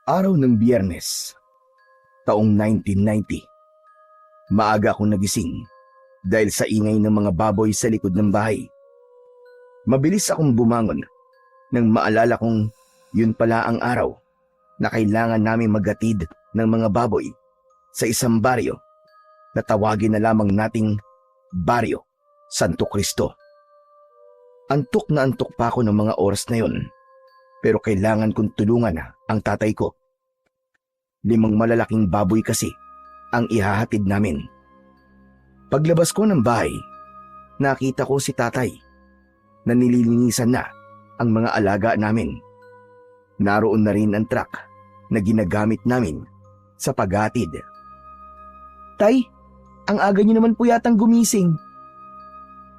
Araw ng Biyernes, taong 1990. Maaga akong nagising dahil sa ingay ng mga baboy sa likod ng bahay. Mabilis akong bumangon nang maalala kong yun pala ang araw na kailangan namin maghatid ng mga baboy sa isang baryo na tawagin na lamang nating Baryo Santo Cristo. Antok na antok pa ako ng mga oras na yun, pero kailangan kong tulungan ang tatay ko. 5 malalaking baboy kasi ang ihahatid namin. Paglabas ko ng bahay, nakita ko si tatay na nililinisan na ang mga alaga namin. Naroon na rin ang truck na ginagamit namin sa paghatid. Tay, ang aga niyo naman po yatang gumising.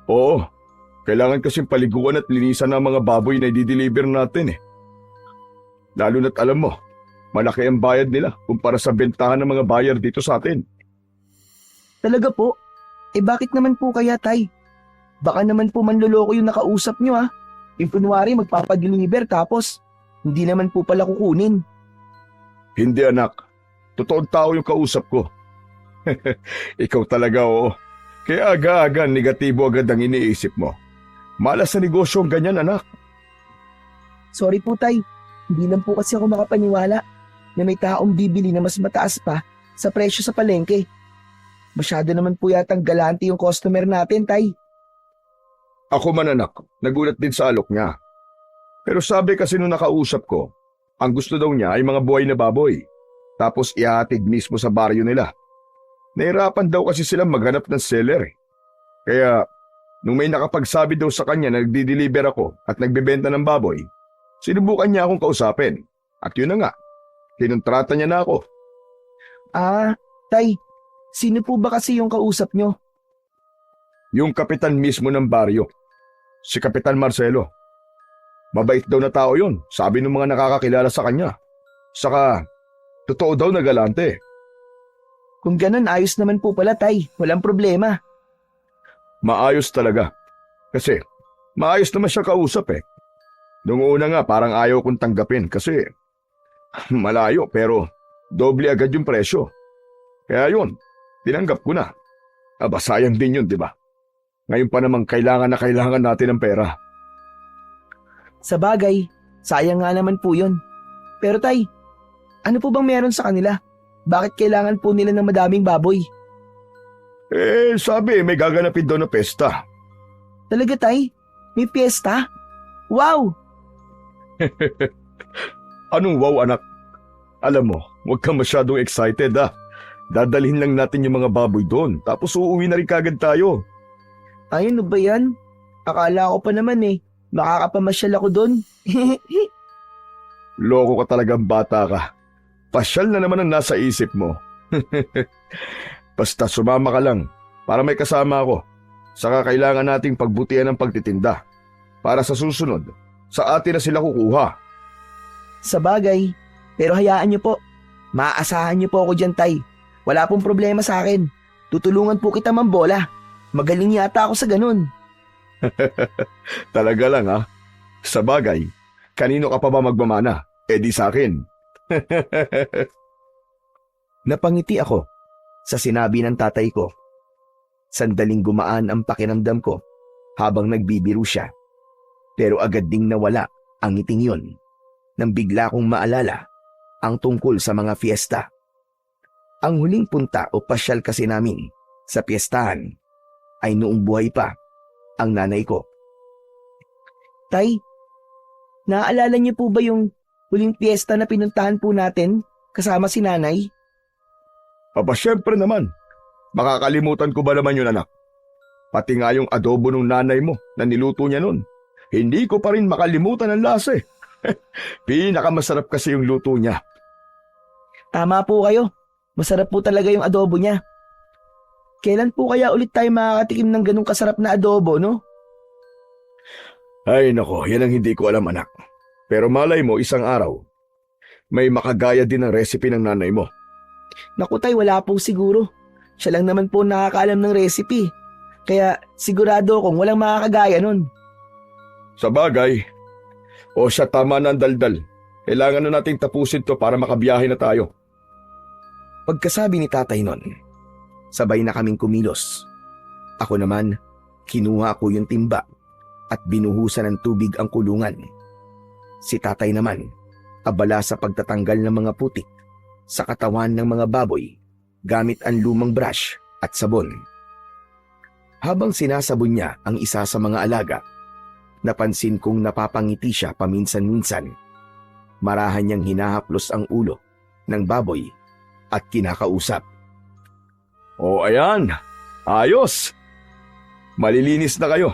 Oo, kailangan kasing paliguan at linisan ng mga baboy na i-deliver natin eh. Lalo na't alam mo, malaki ang bayad nila kumpara sa bentahan ng mga buyer dito sa atin. Talaga po? Bakit naman po kaya, tay? Baka naman po manloloko yung nakausap niyo ah. Yung kunwari magpapadeliver tapos hindi naman po pala kukunin. Hindi anak, totoong tao yung kausap ko. Ikaw talaga oo. Kaya aga-aga negatibo agad ang iniisip mo. Malas sa negosyo ang ganyan anak. Sorry po, tay. Hindi lang po kasi ako makapaniwala na may taong bibili na mas mataas pa sa presyo sa palengke. Masyado naman po yatang galante yung customer natin, tay. Ako man anak, nagulat din sa alok niya. Pero sabi kasi nung nakausap ko, ang gusto daw niya ay mga buhay na baboy. Tapos ihahatid mismo sa baryo nila. Nahirapan daw kasi silang maghanap ng seller eh. Kaya nung may nakapagsabi daw sa kanya na nagdi-deliver ako at nagbebenta ng baboy, sinubukan niya akong kausapin. At yun na nga, kinontrata niya na ako. Ah, tay, sino po ba kasi yung kausap nyo? Yung kapitan mismo ng baryo, si Kapitan Marcelo. Mabait daw na tao yun, sabi ng mga nakakakilala sa kanya. Saka, totoo daw na galante. Kung ganun, ayos naman po pala, tay. Walang problema. Maayos talaga. Kasi, maayos naman siya kausap eh. Noong una nga parang ayaw kong tanggapin kasi malayo pero doble agad yung presyo. Kaya yun, tinanggap ko na. Aba sayang din yun, di ba? Ngayon pa namang kailangan na kailangan natin ng pera. Sa bagay, sayang nga naman po yun. Pero tay, ano po bang meron sa kanila? Bakit kailangan po nila ng madaming baboy? Sabi may gaganapin daw na pesta. Talaga tay? May piyesta? Wow! Anong wow anak? Alam mo, huwag kang masyadong excited ah. Dadalhin lang natin yung mga baboy doon tapos uuwi na rin kagad tayo. Ay, ano ba yan? Akala ko pa naman makakapamasyal ako doon. Loko ka talagang bata ka. Pasyal na naman ang nasa isip mo. Basta sumama ka lang para may kasama ako. Saka kailangan nating pagbutihan ng pagtitinda. Para sa susunod, sa atin na sila kukuha. Sa bagay, pero hayaan niyo po. Maaasahan niyo po ako dyan, tay. Wala pong problema sa akin. Tutulungan po kita mambola. Magaling yata ako sa ganun. Talaga lang ha. Sa bagay, kanino ka pa ba magmamana? Di sa akin. Napangiti ako sa sinabi ng tatay ko. Sandaling gumaan ang pakiramdam ko habang nagbibiro siya. Pero agad ding nawala ang ngiting yun nang bigla kong maalala ang tungkol sa mga fiesta. Ang huling punta o pasyal kasi namin sa piyestahan ay noong buhay pa ang nanay ko. Tay, naaalala niyo po ba yung huling piyesta na pinuntahan po natin kasama si nanay? Aba syempre naman. Makakalimutan ko ba naman yun anak? Pati nga yung adobo ng nanay mo na niluto niya nun. Hindi ko pa rin makalimutan ang lasa eh. Pinakamasarap kasi yung luto niya. Tama po kayo. Masarap po talaga yung adobo niya. Kailan po kaya ulit tayo makakatikim ng ganong kasarap na adobo, no? Ay nako, yan ang hindi ko alam anak. Pero malay mo isang araw, may makagaya din ng recipe ng nanay mo. Naku tay, wala po siguro. Siya lang naman po nakakaalam ng recipe. Kaya sigurado akong walang makakagaya nun. Sa bagay, o siya tama na ang daldal. Kailangan na nating tapusin to para makabiyahe na tayo. Pagkasabi ni tatay nun, sabay na kaming kumilos. Ako naman, kinuha ko yung timba at binuhusan ng tubig ang kulungan. Si tatay naman, abala sa pagtatanggal ng mga putik sa katawan ng mga baboy gamit ang lumang brush at sabon. Habang sinasabon niya ang isa sa mga alaga, napansin kong napapangiti siya paminsan-minsan. Marahan niyang hinahaplos ang ulo ng baboy at kinakausap. O ayan, ayos! Malilinis na kayo.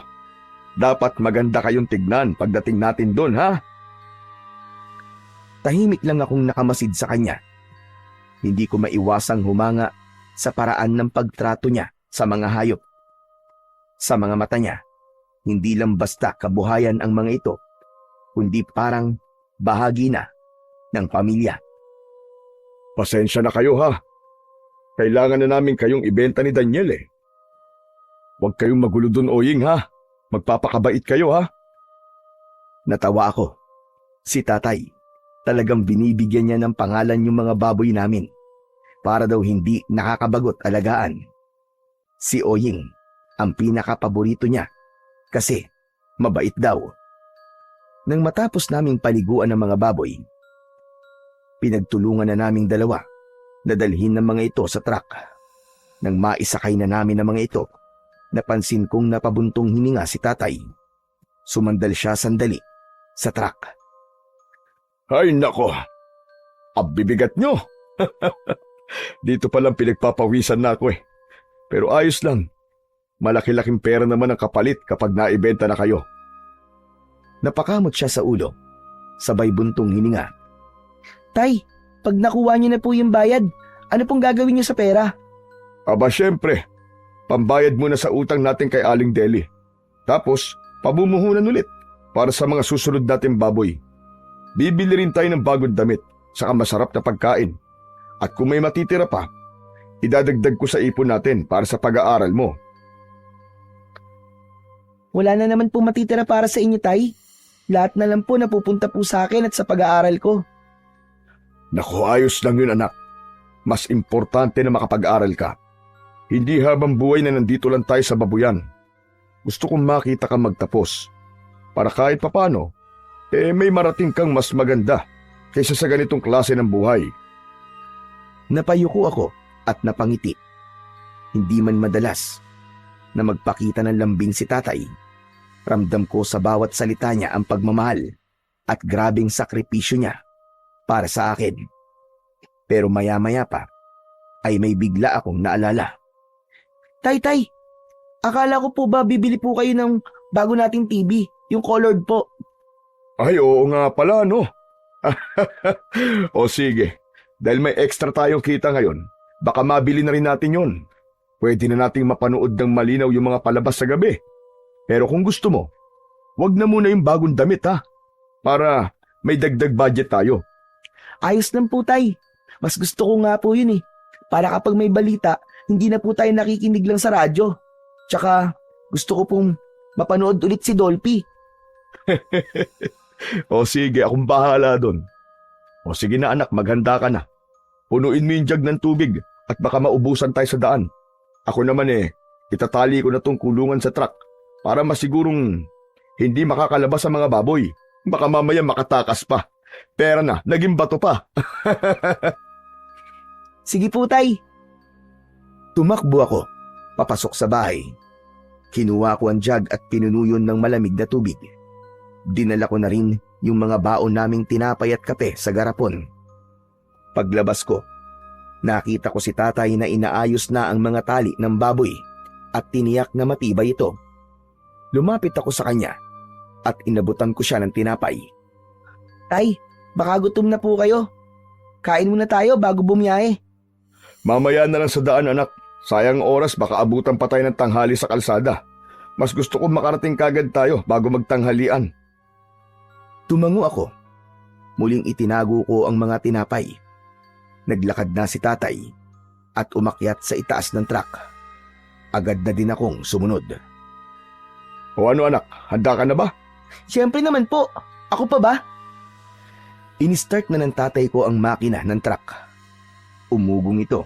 Dapat maganda kayong tignan pagdating natin doon, ha? Tahimik lang akong nakamasid sa kanya. Hindi ko maiwasang humanga sa paraan ng pagtrato niya sa mga hayop. Sa mga mata niya, hindi lang basta kabuhayan ang mga ito, kundi parang bahagi na ng pamilya. Pasensya na kayo, ha? Kailangan na namin kayong ibenta ni Daniel, eh. Huwag kayong magulo doon, Oying, ha? Magpapakabait kayo, ha? Natawa ako. Si tatay, talagang binibigyan niya ng pangalan yung mga baboy namin para daw hindi nakakabagot alagaan. Si Oying ang pinakapaborito niya kasi mabait daw. Nang matapos naming paliguan ng mga baboy, pinagtulungan na naming dalawa na dalhin ng mga ito sa truck. Nang maisakay na namin ng mga ito, napansin kong napabuntong hininga si tatay. Sumandal siya sandali sa truck. Ay, nako! Abibigat nyo! Dito palang pinagpapawisan na ako, eh. Pero ayos lang. Malaki-laking pera naman ang kapalit kapag naibenta na kayo. Napakamot siya sa ulo, sabay buntong hininga. Tay, pag nakuha niyo na po yung bayad, ano pong gagawin niyo sa pera? Aba, syempre. Pambayad muna sa utang natin kay Aling Deli. Tapos, pabumuhunan ulit para sa mga susunod nating baboy. Bibili rin tayo ng bagong damit, saka masarap na pagkain. At kung may matitira pa, idadagdag ko sa ipon natin para sa pag-aaral mo. Wala na naman po matitira para sa inyo, tay. Lahat na lang po napupunta po sa akin at sa pag-aaral ko. Naku, ayos lang yun, anak. Mas importante na makapag-aral ka. Hindi habang buhay na nandito lang tayo sa babuyan. Gusto kong makita kang magtapos. Para kahit papano, may marating kang mas maganda kaysa sa ganitong klase ng buhay. Napayuko ako at napangiti. Hindi man madalas na magpakita ng lambing si tatay. Ramdam ko sa bawat salita niya ang pagmamahal at grabing sakripisyo niya para sa akin. Pero maya-maya pa ay may bigla akong naalala. Tay, akala ko po ba bibili po kayo ng bago nating TV, yung colored po. Ay, oo nga pala, no? O sige, dahil may extra tayong kita ngayon, baka mabili na rin natin yon. Pwede na nating mapanood ng malinaw yung mga palabas sa gabi. Pero kung gusto mo, wag na muna yung bagong damit, ha? Para may dagdag budget tayo. Ayos lang po, tay. Mas gusto ko nga po yun, eh. Para kapag may balita, hindi na po tayo nakikinig lang sa radyo. Tsaka gusto ko pong mapanood ulit si Dolphy. O sige, akong bahala doon. O sige na, anak, maghanda ka na. Punuin mo yung jug ng tubig at baka maubusan tayo sa daan. Ako naman, itatali ko na tong kulungan sa truck para masigurong hindi makakalabas ang mga baboy. Baka mamaya makatakas pa. Pera na, naging bato pa. Sige po, tay. Tumakbo ako, papasok sa bahay. Kinuha ko ang jug at pinunuyon ng malamig na tubig. Dinala ko na rin yung mga baon naming tinapay at kape sa garapon. Paglabas ko, nakita ko si tatay na inaayos na ang mga tali ng baboy at tiniyak na matibay ito. Lumapit ako sa kanya at inabutan ko siya ng tinapay. Tay, baka gutom na po kayo. Kain muna tayo bago bumiyahe. Mamaya na lang sa daan, anak. Sayang oras, baka abutan pa tayo ng tanghali sa kalsada. Mas gusto kong makarating kagad tayo bago magtanghalian. Tumango ako. Muling itinago ko ang mga tinapay. Naglakad na si tatay at umakyat sa itaas ng truck. Agad na din akong sumunod. O ano, anak, handa ka na ba? Siyempre naman po. Ako pa ba? Inistart na ng tatay ko ang makina ng truck. Umugong ito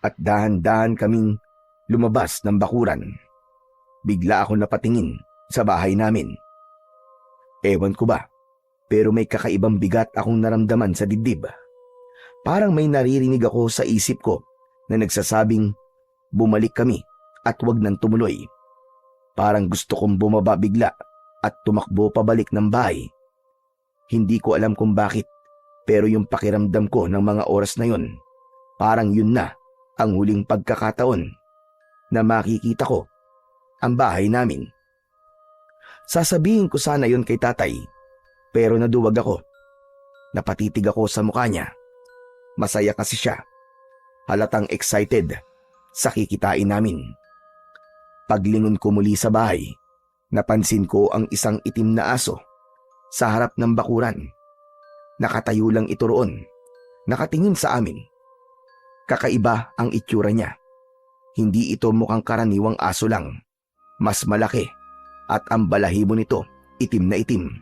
at dahan-dahan kaming lumabas ng bakuran. Bigla ako napatingin sa bahay namin. Ewan ko ba, pero may kakaibang bigat akong naramdaman sa dibdib. Parang may naririnig ako sa isip ko na nagsasabing bumalik kami at wag nang tumuloy. Parang gusto kong bumaba bigla at tumakbo pabalik ng bahay. Hindi ko alam kung bakit, pero yung pakiramdam ko ng mga oras na yun, parang yun na ang huling pagkakataon na makikita ko ang bahay namin. Sasabihin ko sana yun kay tatay, pero naduwag ako. Napatitig ako sa mukha niya. Masaya kasi siya. Halatang excited sa kikitain namin. Paglingon ko muli sa bahay, napansin ko ang isang itim na aso sa harap ng bakuran. Nakatayo lang ito roon, nakatingin sa amin. Kakaiba ang itsura niya. Hindi ito mukhang karaniwang aso lang. Mas malaki at ang balahibo nito itim na itim.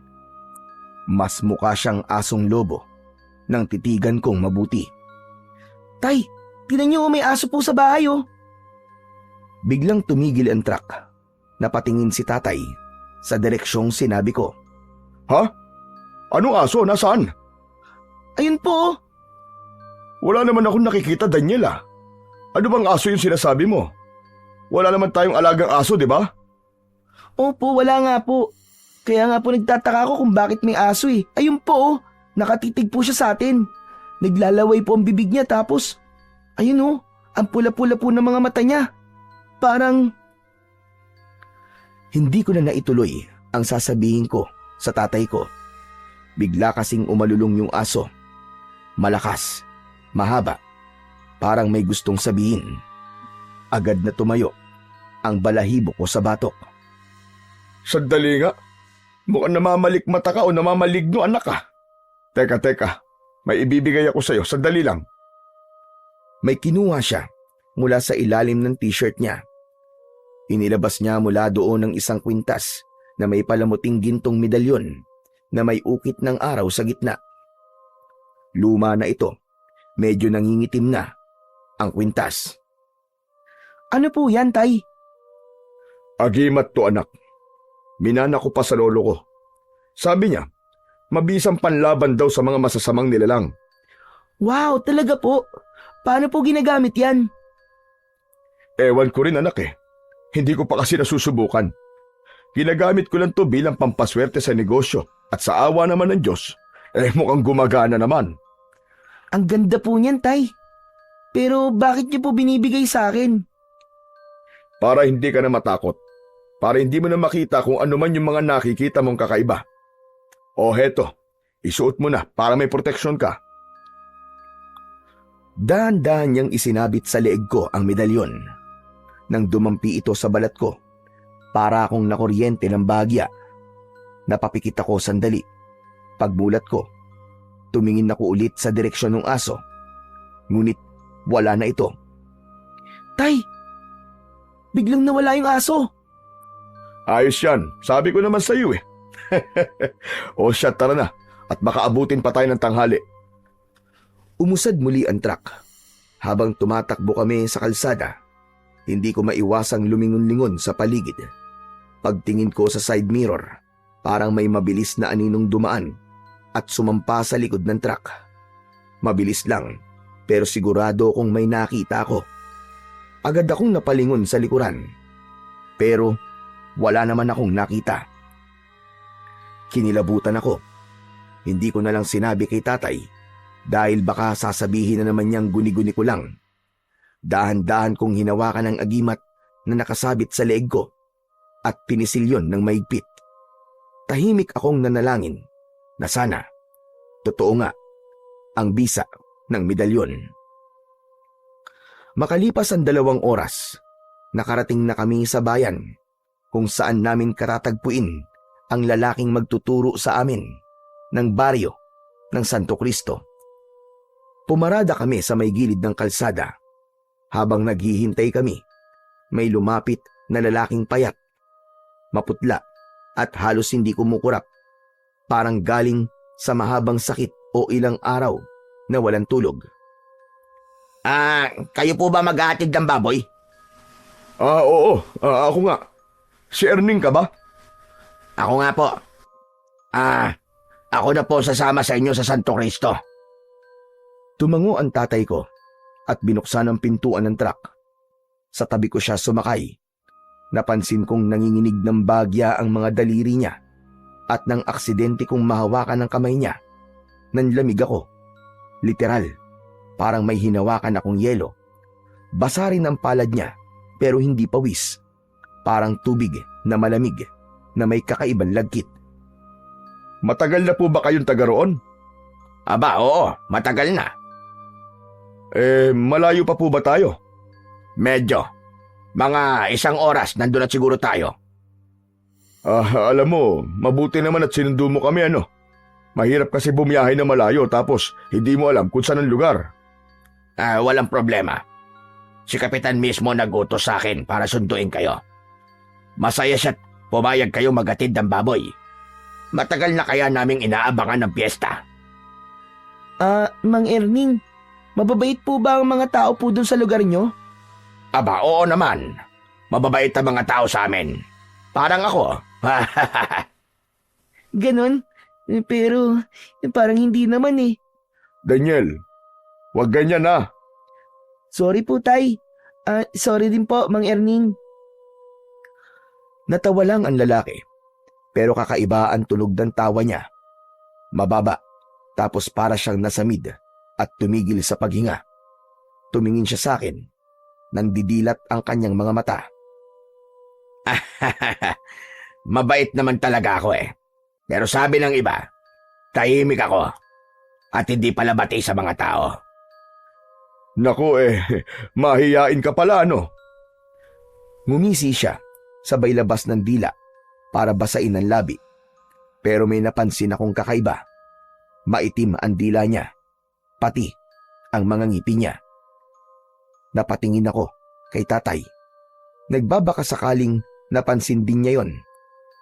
Mas mukha siyang asong lobo nang titigan kong mabuti. Tay, tinan niyo may aso po sa bahay oh. Biglang tumigil ang truck. Napatingin si tatay sa direksyong sinabi ko. Ha? Anong aso? Nasaan? Ayun po oh. Wala naman akong nakikita, Daniela. Ano bang aso yung sinasabi mo? Wala naman tayong alagang aso, di ba? Opo, wala nga po. Kaya nga po nagtataka ako kung bakit may aso eh. Ayun po oh, nakatitig po siya sa atin. Naglalaway po ang bibig niya tapos, ayun oh, ang pula-pula po ng mga mata niya. Parang... Hindi ko na naituloy ang sasabihin ko sa tatay ko. Bigla kasing umalulong yung aso. Malakas, mahaba, parang may gustong sabihin. Agad na tumayo ang balahibo ko sa batok. Sandali nga. Mukhang namamalikmata ka o namamaligno, anak ka. Teka. May ibibigay ako sa'yo. Sandali lang. May kinuha siya mula sa ilalim ng t-shirt niya. Inilabas niya mula doon ng isang kwintas na may palamuting gintong medalyon na may ukit ng araw sa gitna. Luma na ito. Medyo nangingitim na ang kwintas. Ano po yan, tay? Agimat to, anak. Minana ko pa sa lolo ko. Sabi niya, mabisang panlaban daw sa mga masasamang nilalang. Wow, talaga po? Paano po ginagamit yan? Ewan ko rin, anak eh. Hindi ko pa kasi nasusubukan. Ginagamit ko lang to bilang pampaswerte sa negosyo at sa awa naman ng Diyos, mukhang gumagana naman. Ang ganda po niyan, tay. Pero bakit niyo po binibigay sa akin? Para hindi ka na matakot. Para hindi mo na makita kung ano man yung mga nakikita mong kakaiba. O heto, isuot mo na para may proteksyon ka. Dahan-dahan niyang isinabit sa leeg ko ang medalyon. Nang dumampi ito sa balat ko, para akong nakuryente ng bagya. Napapikit ako sandali. Pagbulat ko, tumingin ako ulit sa direksyon ng aso. Ngunit wala na ito. Tay! Biglang nawala yung aso. Ayos yan. Sabi ko naman sa iyo eh. O siya, tara na. At baka abutin pa tayo ng tanghali. Umusad muli ang truck. Habang tumatakbo kami sa kalsada, hindi ko maiwasang lumingon-lingon sa paligid. Pagtingin ko sa side mirror, parang may mabilis na aninong dumaan at sumampa sa likod ng truck. Mabilis lang, pero sigurado kong may nakita ako. Agad akong napalingon sa likuran. Pero wala naman akong nakita. Kinilabutan ako. Hindi ko na lang sinabi kay tatay dahil baka sasabihin na naman niyang guni-guni ko lang. Dahan-dahan kong hinawakan ang agimat na nakasabit sa leeg ko at pinisilyon ng maigpit. Tahimik akong nanalangin na sana totoo nga ang bisa ng medalyon. Makalipas ang 2 oras, nakarating na kami sa bayan kung saan namin katatagpuin ang lalaking magtuturo sa amin ng baryo ng Santo Cristo. Pumarada kami sa may gilid ng kalsada. Habang naghihintay kami, may lumapit na lalaking payat, maputla at halos hindi kumukurap, parang galing sa mahabang sakit o ilang araw na walang tulog. Kayo po ba maghahatid ng baboy? Oo. Ako nga. Si Erning ka ba? Ako nga po. Ako na po sasama sa inyo sa Santo Cristo. Tumango ang tatay ko at binuksan ang pintuan ng truck. Sa tabi ko siya sumakay. Napansin kong nanginginig ng bagya ang mga daliri niya at nang aksidente kong mahawakan ng kamay niya, nanlamig ako. Literal, parang may hinawakan akong yelo. Basa rin ang palad niya pero hindi pawis. Parang tubig na malamig na may kakaibang lagkit. Matagal na po ba kayong taga roon? Aba, oo, matagal na. Malayo pa po ba tayo? Medyo. Mga 1 oras nandun na siguro tayo. Alam mo, mabuti naman at sinundo mo kami Mahirap kasi bumiyahe na malayo tapos hindi mo alam kung saan ang lugar. Walang problema. Si Kapitan mismo nag-utos sa akin para sunduin kayo. Masaya siya't pumayag kayo maghatid ng baboy. Matagal na kaya naming inaabangan ng piyesta. Mang Erning, mababait po ba ang mga tao po dun sa lugar nyo? Aba, oo naman. Mababait ang mga tao sa amin. Parang ako. Ganon? Pero parang hindi naman eh. Daniel, wag ganyan na. Sorry po, Tay. Sorry din po, Mang Erning. Natawa lang ang lalaki. Pero kakaiba ang tunog ng tawa niya. Mababa, tapos para siyang nasamid at tumigil sa paghinga. Tumingin siya sa akin. Nandidilat ang kanyang mga mata. Mabait naman talaga ako eh. Pero sabi ng iba, tahimik ako at hindi pala bati sa mga tao. Naku mahiyain ka pala Ngumisi siya, sabay labas ng dila para basain ang labi. Pero may napansin akong kakaiba. Maitim ang dila niya, pati ang mga ngipin niya. Napatingin ako kay tatay. Nagbabaka sakaling napansin din niya yon.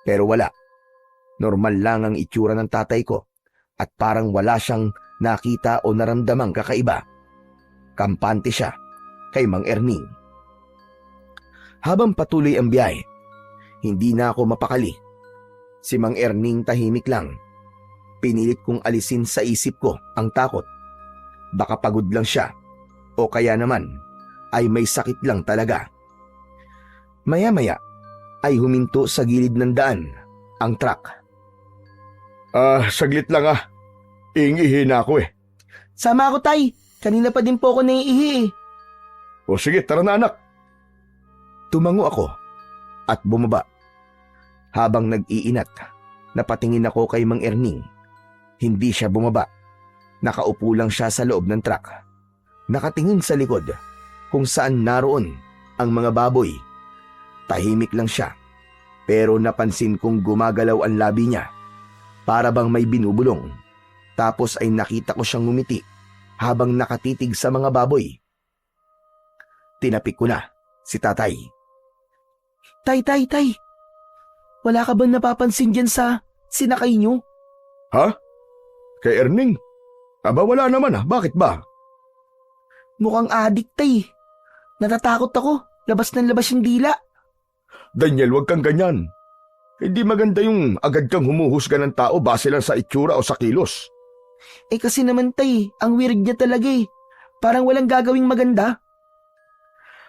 Pero wala. Normal lang ang itsura ng tatay ko at parang wala siyang nakita o naramdamang kakaiba. Kampante siya kay Mang Erning. Habang patuloy ang biyahe, hindi na ako mapakali. Si Mang Erning tahimik lang. Pinilit kong alisin sa isip ko ang takot. Baka pagod lang siya o kaya naman ay may sakit lang talaga. Maya-maya ay huminto sa gilid ng daan ang truck. Saglit lang Iingihi na ako Sama ako, Tay. Kanina pa din po ako naiihi eh. O sige, tara na anak. Tumango ako at bumaba. Habang nag-iinat, napatingin ako kay Mang Erning. Hindi siya bumaba. Nakaupo lang siya sa loob ng truck. Nakatingin sa likod kung saan naroon ang mga baboy. Tahimik lang siya. Pero napansin kong gumagalaw ang labi niya. Para bang may binubulong. Tapos ay nakita ko siyang ngumiti habang nakatitig sa mga baboy. Tinapik ko na si tatay. Tay. Wala ka bang napapansin dyan sa sinakay nyo? Ha? Kay Erning? Aba wala naman Bakit ba? Mukhang adik, Tay. Natatakot ako. Labas ng labas yung dila. Daniel, wag kang ganyan. Hindi maganda yung agad kang humuhusga ng tao base lang sa itsura o sa kilos. Kasi naman, Tay, ang weird niya talaga eh. Parang walang gagawing maganda.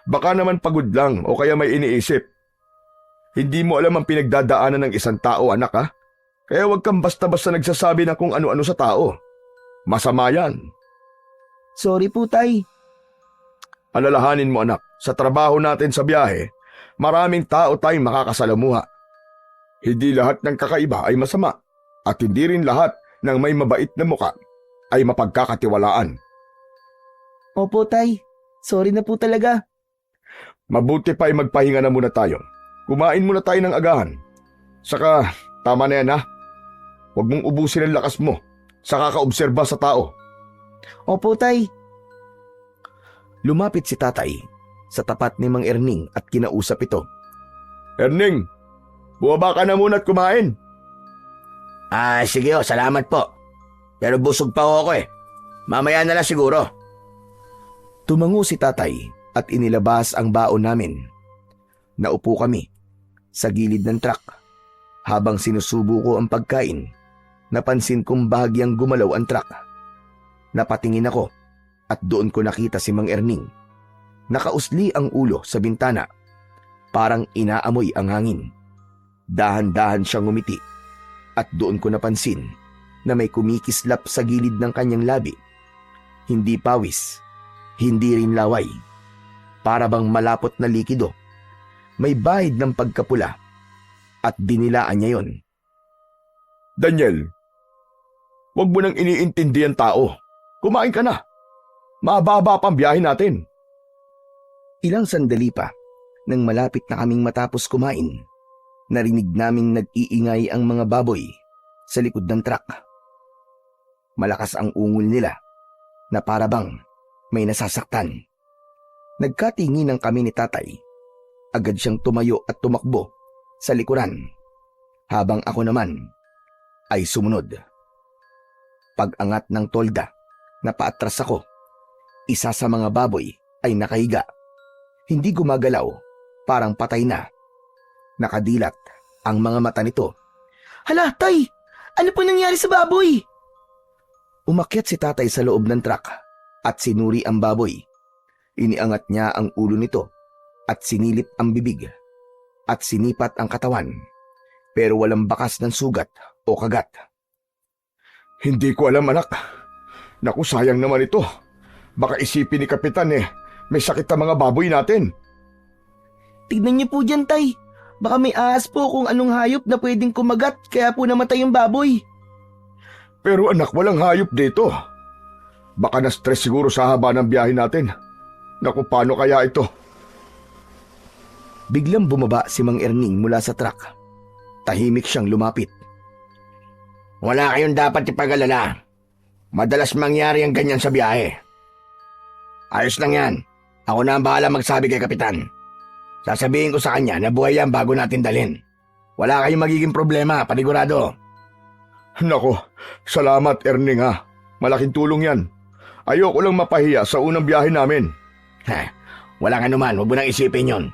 Baka naman pagod lang o kaya may iniisip. Hindi mo alam ang pinagdadaanan ng isang tao, anak Kaya wag kang basta-basta nagsasabi ng kung ano-ano sa tao. Masama yan. Sorry po, Tay. Alalahanin mo, anak, sa trabaho natin sa biyahe, maraming tao tayong makakasalamuha. Hindi lahat ng kakaiba ay masama at hindi rin lahat ng may mabait na muka ay mapagkakatiwalaan. Opo, Tay. Sorry na po talaga. Mabuti pa ay magpahinga na muna tayo. Kumain muna tayo ng agahan. Saka, tama na yan Huwag mong ubusin ang lakas mo sa kakaobserba sa tao. Opo, Tay. Lumapit si tatay sa tapat ni Mang Erning at kinausap ito. Erning, bumaba ka na muna at kumain. Sige salamat po. pero busog pa ako eh. Mamaya na lang siguro. Tumango si tatay at inilabas ang baon namin. Naupo kami sa gilid ng truck. Habang sinusubo ko ang pagkain, napansin kong bahagyang gumalaw ang truck. Napatingin ako at doon ko nakita si Mang Erning. Nakausli ang ulo sa bintana. Parang inaamoy ang hangin. Dahan-dahan siyang ngumiti at doon ko napansin na may kumikislap sa gilid ng kanyang labi. Hindi pawis, hindi rin laway. Para bang malapot na likido. May bahid ng pagkapula at dinilaan niya yon. Daniel, wag mo nang iniintindi ang tao. Kumain ka na. Mababa pang biyahe natin. Ilang sandali pa, nang malapit na kaming matapos kumain, narinig naming nag-iingay ang mga baboy sa likod ng truck. Malakas ang ungol nila na para bang may nasasaktan. Nagkatinginan kami ni tatay. Agad siyang tumayo at tumakbo sa likuran, habang ako naman ay sumunod. Pag-angat ng tolda, napaatras ako. Isa sa mga baboy ay nakahiga. Hindi gumagalaw, parang patay na. Nakadilat ang mga mata nito. Hala, tay! Ano po nangyari sa baboy? Umakyat si tatay sa loob ng truck at sinuri ang baboy. Iniangat niya ang ulo nito at sinilip ang bibig at sinipat ang katawan, pero walang bakas ng sugat o kagat. Hindi ko alam, anak. Naku, sayang naman ito. Baka isipin ni Kapitan may sakit ang mga baboy natin. Tignan niyo po dyan, tay. Baka may ahas po kung anong hayop na pwedeng kumagat kaya po namatay yung baboy. Pero anak, walang hayop dito. Baka na-stress siguro sa haba ng biyahe natin. Naku, paano kaya ito? Biglang bumaba si Mang Erning mula sa truck. Tahimik siyang lumapit. Wala kayong dapat ipag-alala. Madalas mangyari ang ganyan sa biyahe. Ayos lang yan. Ako na ang bahala magsabi kay Kapitan. Sasabihin ko sa kanya na buhay yan bago natin dalhin. Wala kayong magiging problema, panigurado. Naku, salamat Erning ha. Malaking tulong yan. Ayoko lang mapahiya sa unang biyahe namin. Walang anuman, huwag mo nang isipin yun.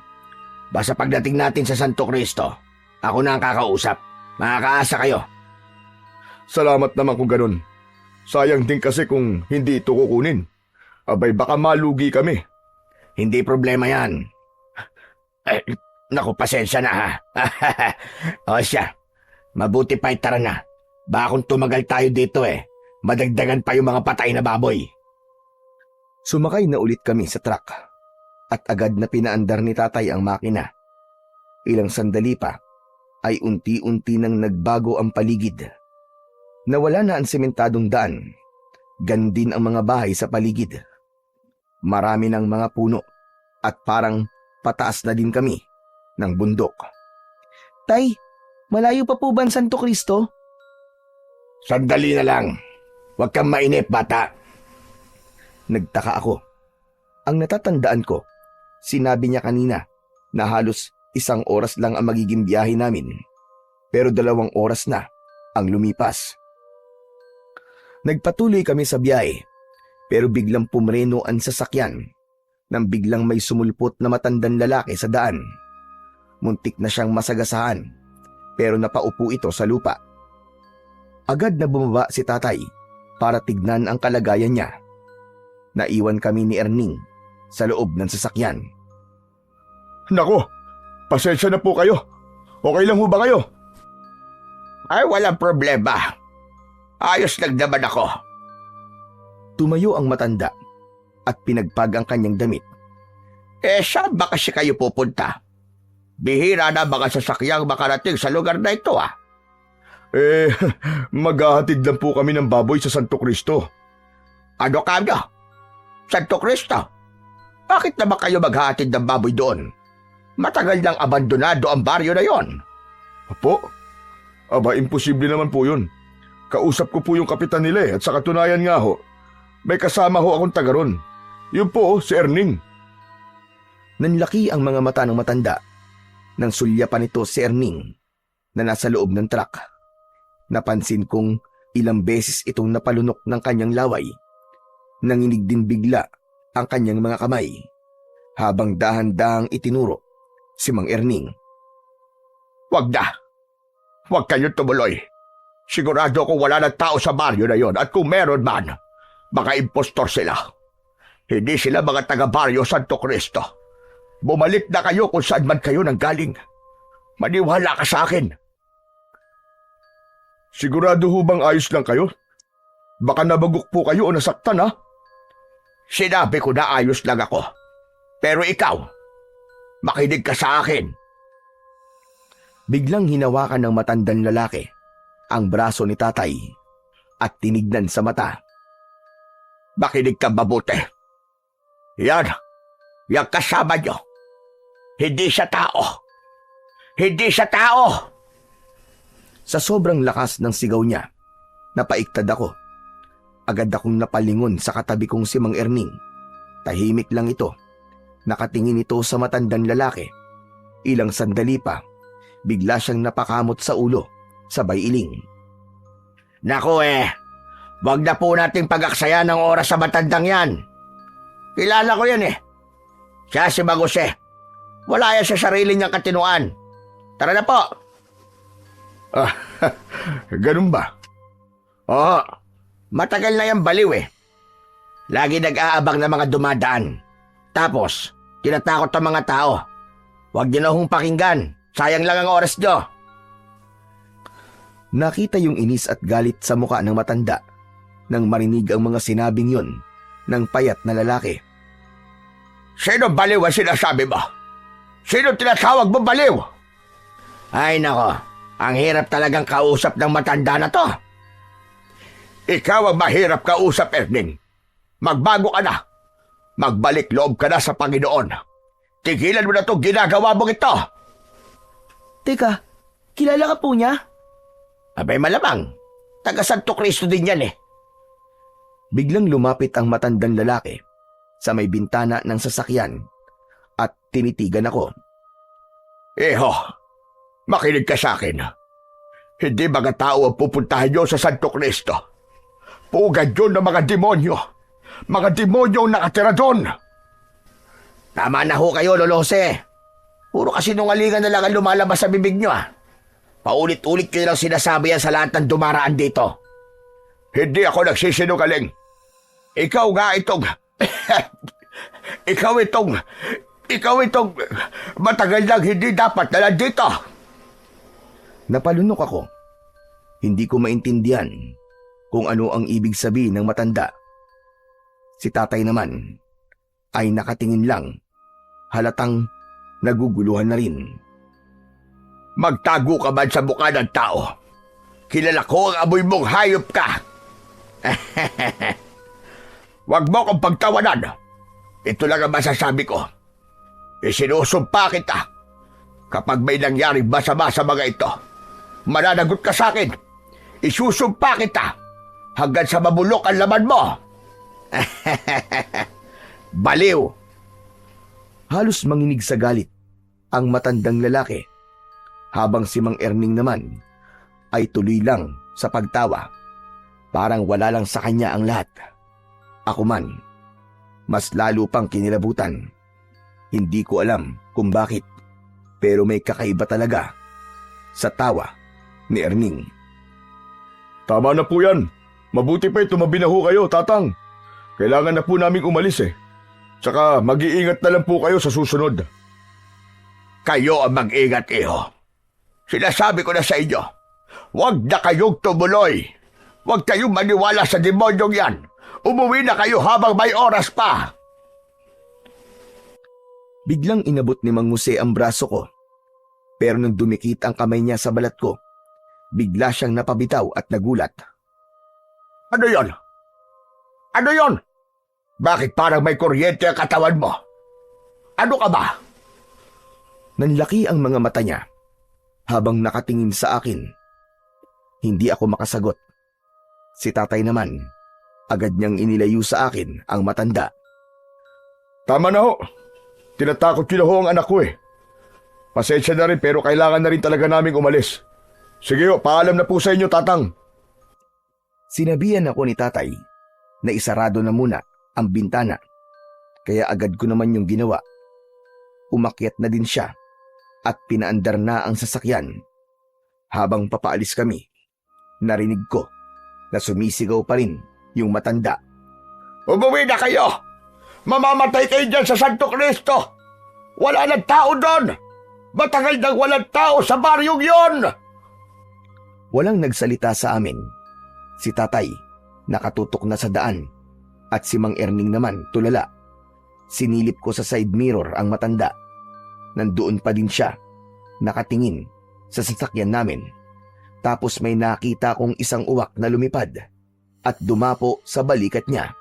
Basta pagdating natin sa Santo Cristo, ako na ang kakausap. Makakaasa kayo. Salamat naman kung ganun. Sayang din kasi kung hindi ito kukunin. Abay, baka malugi kami. Hindi problema yan. Naku, pasensya na ha. O siya, mabuti pa itara na. Baka kung tumagal tayo dito madagdagan pa yung mga patay na baboy. Sumakay na ulit kami sa truck at agad na pinaandar ni tatay ang makina. Ilang sandali pa ay unti-unti nang nagbago ang paligid. Nawala na ang sementadong daan. Gan din ang mga bahay sa paligid. Marami ng mga puno at parang pataas na din kami ng bundok. Tay, malayo pa po ba ang Santo Cristo? Sandali na lang. Huwag kang mainip, bata. Nagtaka ako. Ang natatandaan ko, sinabi niya kanina na halos 1 oras lang ang magiging biyahe namin. Pero 2 oras na ang lumipas. Nagpatuloy kami sa biyahe, pero biglang pumreno ang sasakyan nang biglang may sumulpot na matandang lalaki sa daan. Muntik na siyang masagasaan, pero napaupo ito sa lupa. Agad na bumaba si tatay para tignan ang kalagayan niya. Naiwan kami ni Erning sa loob ng sasakyan. Naku, pasensya na po kayo. Okay lang ho ba kayo? Ay, walang problema. Ayos lang naman ako. Tumayo ang matanda at pinagpag ang kanyang damit. Saan ba kasi kayo pupunta? Bihira na mga sasakyang makarating sa lugar na ito Maghahatid lang po kami ng baboy sa Santo Cristo. Ano kanya? Santo Cristo? Bakit naman kayo maghahatid ng baboy doon? Matagal nang abandonado ang baryo na yon. Apo? Aba, imposible naman po yun. Kausap ko po yung kapitan nila at sa katunayan nga ho, may kasama ho akong taga ron. Yun po, si Erning. Nanlaki ang mga mata ng matanda. Nang sulya pa nito si Erning na nasa loob ng truck. Napansin kong Ilang beses itong napalunok ng kanyang laway. Nanginig din bigla ang kanyang mga kamay habang dahan-dahang itinuro si Mang Erning. Wag na. Huwag kayo tumuloy. Sigurado kung wala ng tao sa baryo na yon at kung meron man, mga impostor sila. Hindi sila mga taga-baryo Santo Cristo. Bumalik na kayo kung saan man kayo nanggaling. Maniwala ka sa akin. Sigurado ho bang ayos lang kayo? Baka nabagok po kayo o nasaktan, ha? Sinabi ko na ayos lang ako. Pero ikaw, makinig ka sa akin. Biglang hinawakan ng matandang lalaki ang braso ni tatay at tinignan sa mata. Makinig ka mabuti. Yan kasama nyo. Hindi siya tao. Hindi siya tao! Sa sobrang lakas ng sigaw niya, napaiktad ako. Agad akong napalingon sa katabi kong si Mang Erning. Tahimik lang ito. Nakatingin ito sa matandang lalaki. Ilang sandali pa, bigla siyang napakamot sa ulo, sabay iling. Naku wag na po nating pag-aksaya ng oras sa matandang yan. Kilala ko yan Siya si Magose. Wala yan sa sarili niyang katinuan. Tara na po. Ganun ba? Oo, matagal na yan baliw Lagi nag-aabang ng mga dumadaan. Tapos, tinatakot ang mga tao. Huwag niyo na hong pakinggan. Sayang lang ang oras niyo. Nakita yung inis at galit sa muka ng matanda nang marinig ang mga sinabing yun ng payat na lalaki. Sino baliw ang sinasabi mo? Sino tinatawag mo baliw? Ay nako, ang hirap talagang kausap ng matanda na to. Ikaw ang mahirap kausap, Erning. Magbago ka na. Magbalik loob ka na sa Panginoon. Tigilan mo na itong ginagawa mong ito. Teka, kilala ka po niya? Abay malamang, taga Santo Cristo din yan Biglang lumapit ang matandang lalaki sa may bintana ng sasakyan at tinitigan ako. Eho, makinig ka sa akin. Hindi mga tao ang pupuntahan nyo sa Santo Cristo. Pugad yun ng mga demonyo. Mga demonyo ang nakatira doon. Tama na ho kayo, Lolose. Puro kasinungalingan na lang ang lumalabas sa bibig nyo Paulit-ulit kayo lang sinasabi yan sa lahat ng dumaraan dito. Hindi ako nagsisinungaling. Ikaw nga itong... Ikaw itong matagal lang hindi dapat na nandito. Napalunok ako. Hindi ko maintindihan kung ano ang ibig sabihin ng matanda. Si tatay naman ay nakatingin lang, halatang naguguluhan na rin. Magtago ka man sa mukha ng tao. Kilala ko ang amoy mong hayop ka. Huwag mo kong pagtawanan. Ito lang ang masasabi ko. Isinusumpa kita. Kapag may nangyari masama sa mga ito, mananagot ka sa akin. Isusumpa kita hanggang sa mabulok ang laman mo. Baliw. Halos manginig sa galit ang matandang lalaki, habang si Mang Erning naman ay tuloy lang sa pagtawa. Parang wala lang sa kanya ang lahat. Ako man, mas lalo pang kinilabutan. Hindi ko alam kung bakit, pero may kakaiba talaga sa tawa ni Erning. Tama na po yan. Mabuti pa tumabi na ho kayo, Tatang. Kailangan na po naming umalis Tsaka mag-iingat na lang po kayo sa susunod. Kayo ang mag-ingat, iho. Sinasabi ko na sa inyo, huwag na kayong tumuloy. Huwag kayong maniwala sa demonyong yan. Umuwi na kayo habang may oras pa. Biglang inabot ni Mang Jose ang braso ko. Pero nang dumikit ang kamay niya sa balat ko, bigla siyang napabitaw at nagulat. Ano yon? Ano yon? Bakit parang may kuryente ang katawan mo? Ano ka ba? Nanlaki ang mga mata niya habang nakatingin sa akin. Hindi ako makasagot. Si tatay naman, agad niyang inilayo sa akin ang matanda. Tama na ho. Tinatakot ko na ho ang anak ko Pasensya na rin pero kailangan na rin talaga naming umalis. Sige ho, paalam na po sa inyo, Tatang. Sinabihan ako ni tatay na isarado na muna ang bintana, kaya agad ko naman yung ginawa. Umakyat na din siya at pinaandar na ang sasakyan. Habang papaalis kami, narinig ko na sumisigaw pa rin yung matanda. Umuwi na kayo! Mamamatay kayo dyan sa Santo Cristo! Wala nang tao doon! Matagal nang walang tao sa baryong yon! Walang nagsalita sa amin. Si tatay, nakatutok na sa daan, at si Mang Erning naman tulala. Sinilip ko sa side mirror ang matanda. Nandoon pa din siya, nakatingin sa sasakyan namin. Tapos may nakita kong isang uwak na lumipad at dumapo sa balikat niya.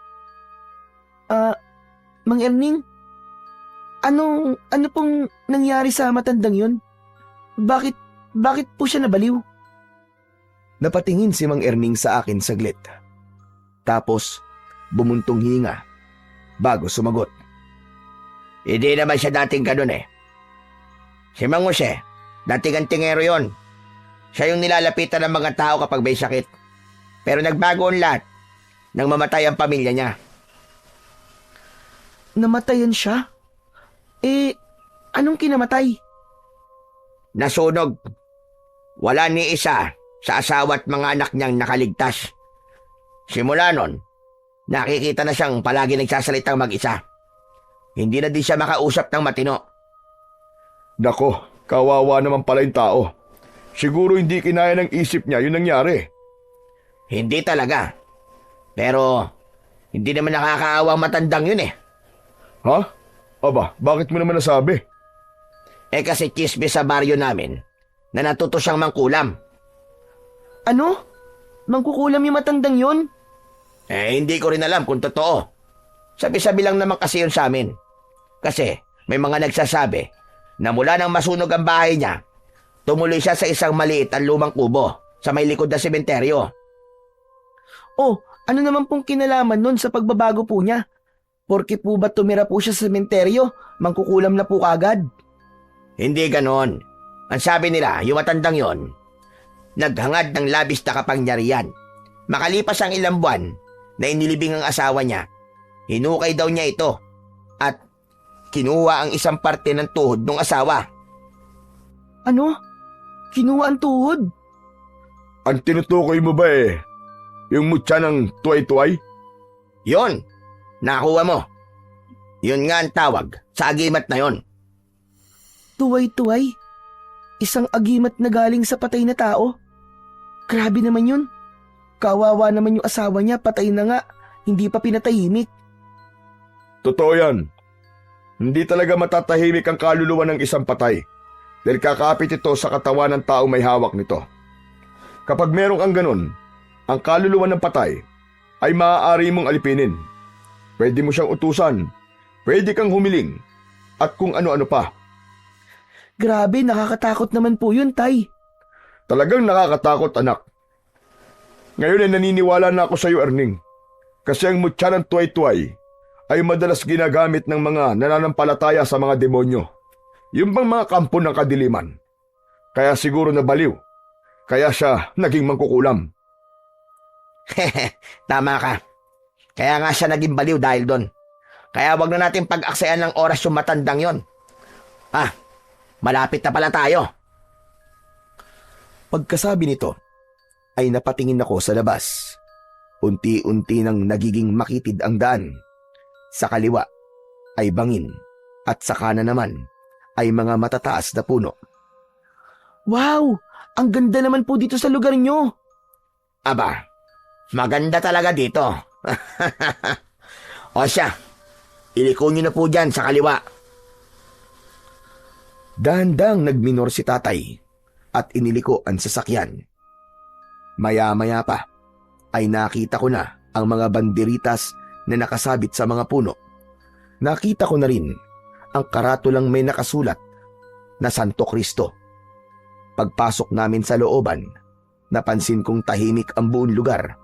Mang Erning, ano pong nangyari sa matandang yun? Bakit po siya nabaliw? Napatingin si Mang Erning sa akin saglit. Tapos bumuntong hininga bago sumagot. Hindi naman siya dating ganun eh. Si Mang Jose, dating antingero yon. Siya yung nilalapitan ng mga tao kapag may sakit. Pero nagbago ang lahat nang mamatay ang pamilya niya. Namatayan siya? Anong kinamatay? Nasunog. Wala ni isa sa asawa at mga anak niyang nakaligtas. Simula nun, nakikita na siyang palagi nagsasalitang mag-isa. Hindi na din siya makausap ng matino. Nako, kawawa naman pala yung tao. Siguro hindi kinaya ng isip niya yung nangyari. Hindi talaga. Pero, hindi naman nakakaawang matandang yun eh. Ha? Aba, bakit mo naman nasabi? Kasi chismis sa baryo namin na natuto siyang mangkulam. Ano? Mangkukulam yung matandang yun? Hindi ko rin alam kung totoo. Sabi-sabi lang naman kasi yun sa amin. Kasi may mga nagsasabi na mula nang masunog ang bahay niya, tumuloy siya sa isang maliit at lumang kubo sa may likod na sementeryo. Oh, ano naman pong kinalaman nun sa pagbabago po niya? Porke po ba tumira po siya sa sementeryo, mangkukulam na po kagad? Hindi ganon. Ang sabi nila, yung matandang yon, naghangad ng labis na kapangyarihan. Makalipas ang ilang buwan na inilibing ang asawa niya, hinukay daw niya ito at kinuha ang isang parte ng tuhod ng asawa. Ano? Kinuha ang tuhod? Ang tinutukoy mo ba yung mutya ng tuway-tuway? Yon, nakuha mo. Yun nga ang tawag sa agimat na yon. Tuway-tuway? Isang agimat na galing sa patay na tao? Grabe naman yun. Kawawa naman yung asawa niya, patay na nga, hindi pa pinatahimik. Totoo yan. Hindi talaga matatahimik ang kaluluwa ng isang patay dahil kakapit ito sa katawan ng taong may hawak nito. Kapag merong ang ganun, ang kaluluwa ng patay ay maaari mong alipinin. Pwede mo siyang utusan, pwede kang humiling, at kung ano-ano pa. Grabe, nakakatakot naman po yun, Tay. Talagang nakakatakot, anak. Ngayon ay naniniwala na ako sa iyo, Erning. Kasi ang mutya ng tuway-tuway ay madalas ginagamit ng mga nananampalataya sa mga demonyo. Yung bang mga kampo ng kadiliman. Kaya siguro nabaliw. Kaya siya naging mangkukulam. Tama ka. Kaya nga siya naging baliw dahil doon. Kaya wag na natin pag-aksayan ng oras yung matandang yon. Malapit na pala tayo. Pagkasabi nito, ay napatingin ako sa labas. Unti-unti nang nagiging makitid ang daan. Sa kaliwa ay bangin at sa kanan naman ay mga matataas na puno. Wow! Ang ganda naman po dito sa lugar nyo. Aba, maganda talaga dito. O siya, iliko nyo na po dyan sa kaliwa. Dahan-dahang nagminor si tatay at iniliko ang sasakyan. Maya-maya pa ay nakita ko na ang mga banderitas na nakasabit sa mga puno. Nakita ko na rin ang karatulang may nakasulat na Santo Cristo. Pagpasok namin sa looban, napansin kong tahimik ang buong lugar.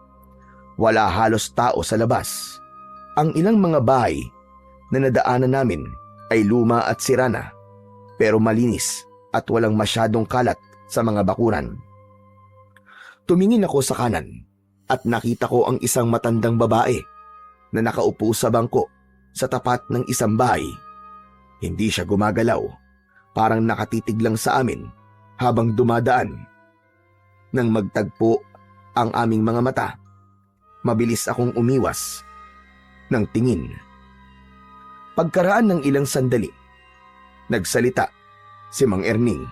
Wala halos tao sa labas. Ang ilang mga bahay na nadaanan namin ay luma at sira na, pero malinis at walang masyadong kalat sa mga bakuran. Tumingin ako sa kanan at nakita ko ang isang matandang babae na nakaupo sa bangko sa tapat ng isang bahay. Hindi siya gumagalaw, parang nakatitig lang sa amin habang dumadaan. Nang magtagpo ang aming mga mata, mabilis akong umiwas ng tingin. Pagkaraan ng ilang sandali, nagsalita si Mang Erning.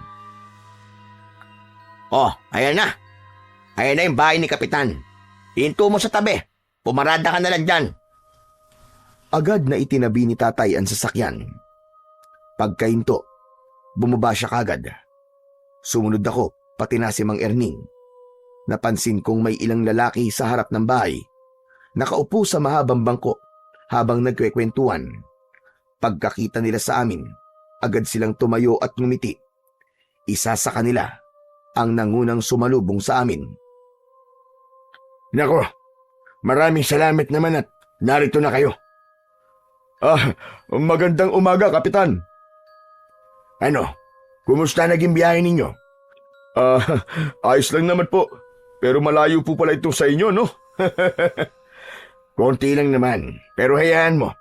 Oh, ayan na. Ayan na yung bahay ni Kapitan. Hinto mo sa tabi. Pumarada ka na lang dyan. Agad na itinabi ni tatay ang sasakyan. Pagkahinto, bumaba siya kagad. Sumunod ako, pati na si Mang Erning. Napansin kong may ilang lalaki sa harap ng bahay, nakaupo sa mahabang bangko habang nagkwekwentuhan. Pagkakita nila sa amin, agad silang tumayo at ngumiti. Isa sa kanila ang nangunang sumalubong sa amin. Nako, maraming salamat naman at narito na kayo. Magandang umaga, Kapitan. Ano, kumusta naging biyahe ninyo? Ayos lang naman po. Pero malayo po pala ito sa inyo, no? Konti lang naman, pero hayaan mo.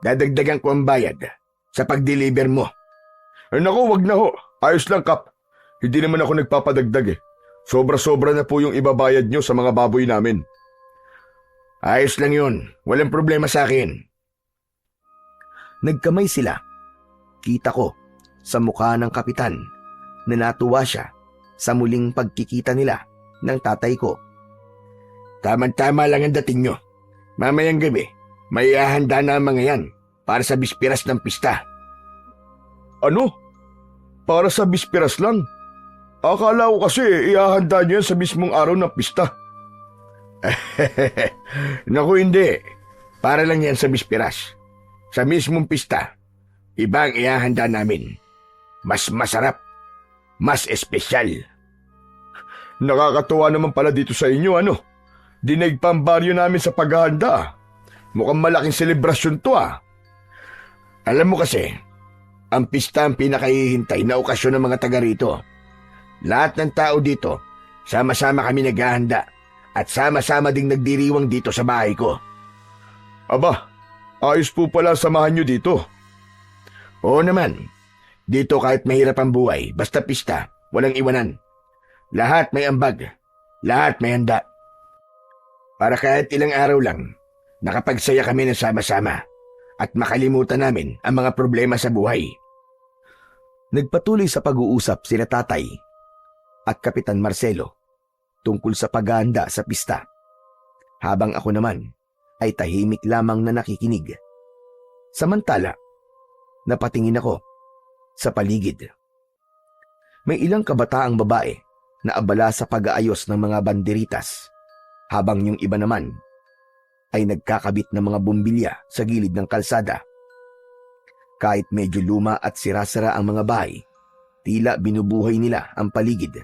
Dadagdagan ko ang bayad sa pag-deliver mo. Naku, wag na ho. Ayos lang, Kap. Hindi naman ako nagpapadagdag eh. Sobra-sobra na po yung ibabayad nyo sa mga baboy namin. Ayos lang yun. Walang problema sa akin. Nagkamay sila. Kita ko sa mukha ng kapitan na natuwa siya sa muling pagkikita nila ng tatay ko. Tama-tama lang ang dating nyo. Mamayang gabi, may ihahanda na ang mga yan para sa bispiras ng pista. Ano? Para sa bispiras lang? Akala ko kasi ihahanda nyo yan sa mismong araw ng pista. Naku, hindi. Para lang yan sa bispiras. Sa mismong pista, iba ang ihahanda namin. Mas masarap, mas espesyal. Nakakatuwa naman pala dito sa inyo, ano? Dinaig pa ang baryo namin sa paghahanda. Mukhang malaking selebrasyon to, ah. Alam mo kasi, ang pista ang pinakahihintay na okasyon ng mga taga rito. Lahat ng tao dito, sama-sama kami naghahanda at sama-sama ding nagdiriwang dito sa bahay ko. Aba, ayos po pala samahan nyo dito. Oo naman. Dito kahit mahirap ang buhay, basta pista, walang iwanan. Lahat may ambag, lahat may handa. Para kahit ilang araw lang, nakapagsaya kami ng sama-sama at makalimutan namin ang mga problema sa buhay. Nagpatuloy sa pag-uusap sila tatay at Kapitan Marcelo tungkol sa paghahanda sa pista, habang ako naman ay tahimik lamang na nakikinig. Samantala, napatingin ako sa paligid. May ilang kabataang babae na abala sa pag-aayos ng mga banderitas, habang yung iba naman ay nagkakabit ng mga bumbilya sa gilid ng kalsada. Kahit medyo luma at sira-sira ang mga bahay, tila binubuhay nila ang paligid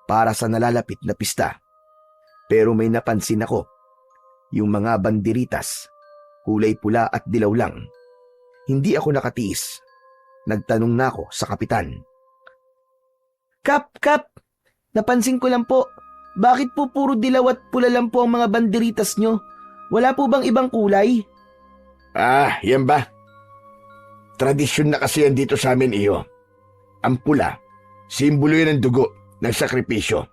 para sa nalalapit na pista. Pero may napansin ako, yung mga banderitas, kulay pula at dilaw lang. Hindi ako nakatiis. Nagtanong na ako sa kapitan. Kap! Napansin ko lang po, bakit po puro dilaw at pula lang po ang mga banderitas nyo? Wala po bang ibang kulay? Yan ba? Tradisyon na kasi yan dito sa amin, iyo. Ang pula, simbolo yan ng dugo, ng sakripisyo.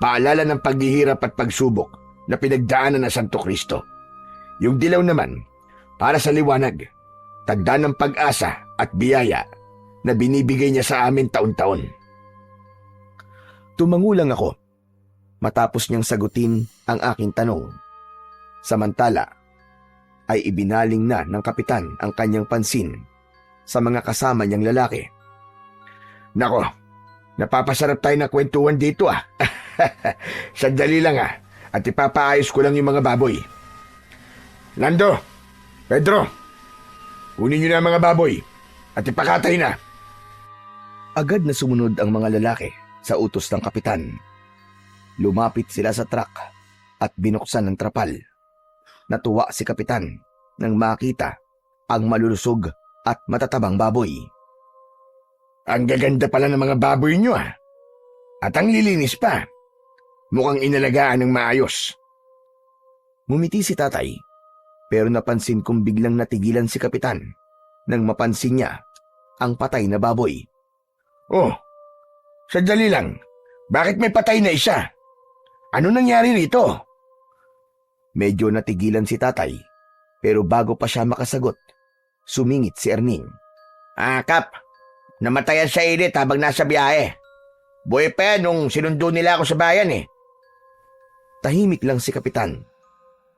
Paalala ng paghihirap at pagsubok na pinagdaanan ng Santo Cristo. Yung dilaw naman, para sa liwanag, tagda ng pag-asa at biyaya na binibigay niya sa amin taon-taon. Tumangulang ako matapos niyang sagutin ang aking tanong. Samantala, ay ibinaling na ng kapitan ang kanyang pansin sa mga kasama niyang lalaki. Nako, napapasarap tayo na kwentuhan dito, ah. Sandali lang, ah, at ipapaayos ko lang yung mga baboy. Lando, Pedro, kunin niyo na ang mga baboy at ipakatay na. Agad na sumunod ang mga lalaki sa utos ng kapitan. Lumapit sila sa truck at binuksan ng trapal. Natuwa si kapitan nang makita ang malulusog at matatabang baboy. Ang gaganda pala ng mga baboy niyo, ah. At ang lilinis pa. Mukhang inalagaan ng maayos. Ngumiti si tatay, pero napansin kong biglang natigilan si kapitan nang mapansin niya ang patay na baboy. Oh, sandali lang. Bakit may patay na isa? Ano nangyari rito? Medyo natigilan si tatay, pero bago pa siya makasagot, sumingit si Erning. Kap, namatayan sa init habang nasa biyahe. Buhay pa yan nung sinundo nila ako sa bayan eh. Tahimik lang si kapitan.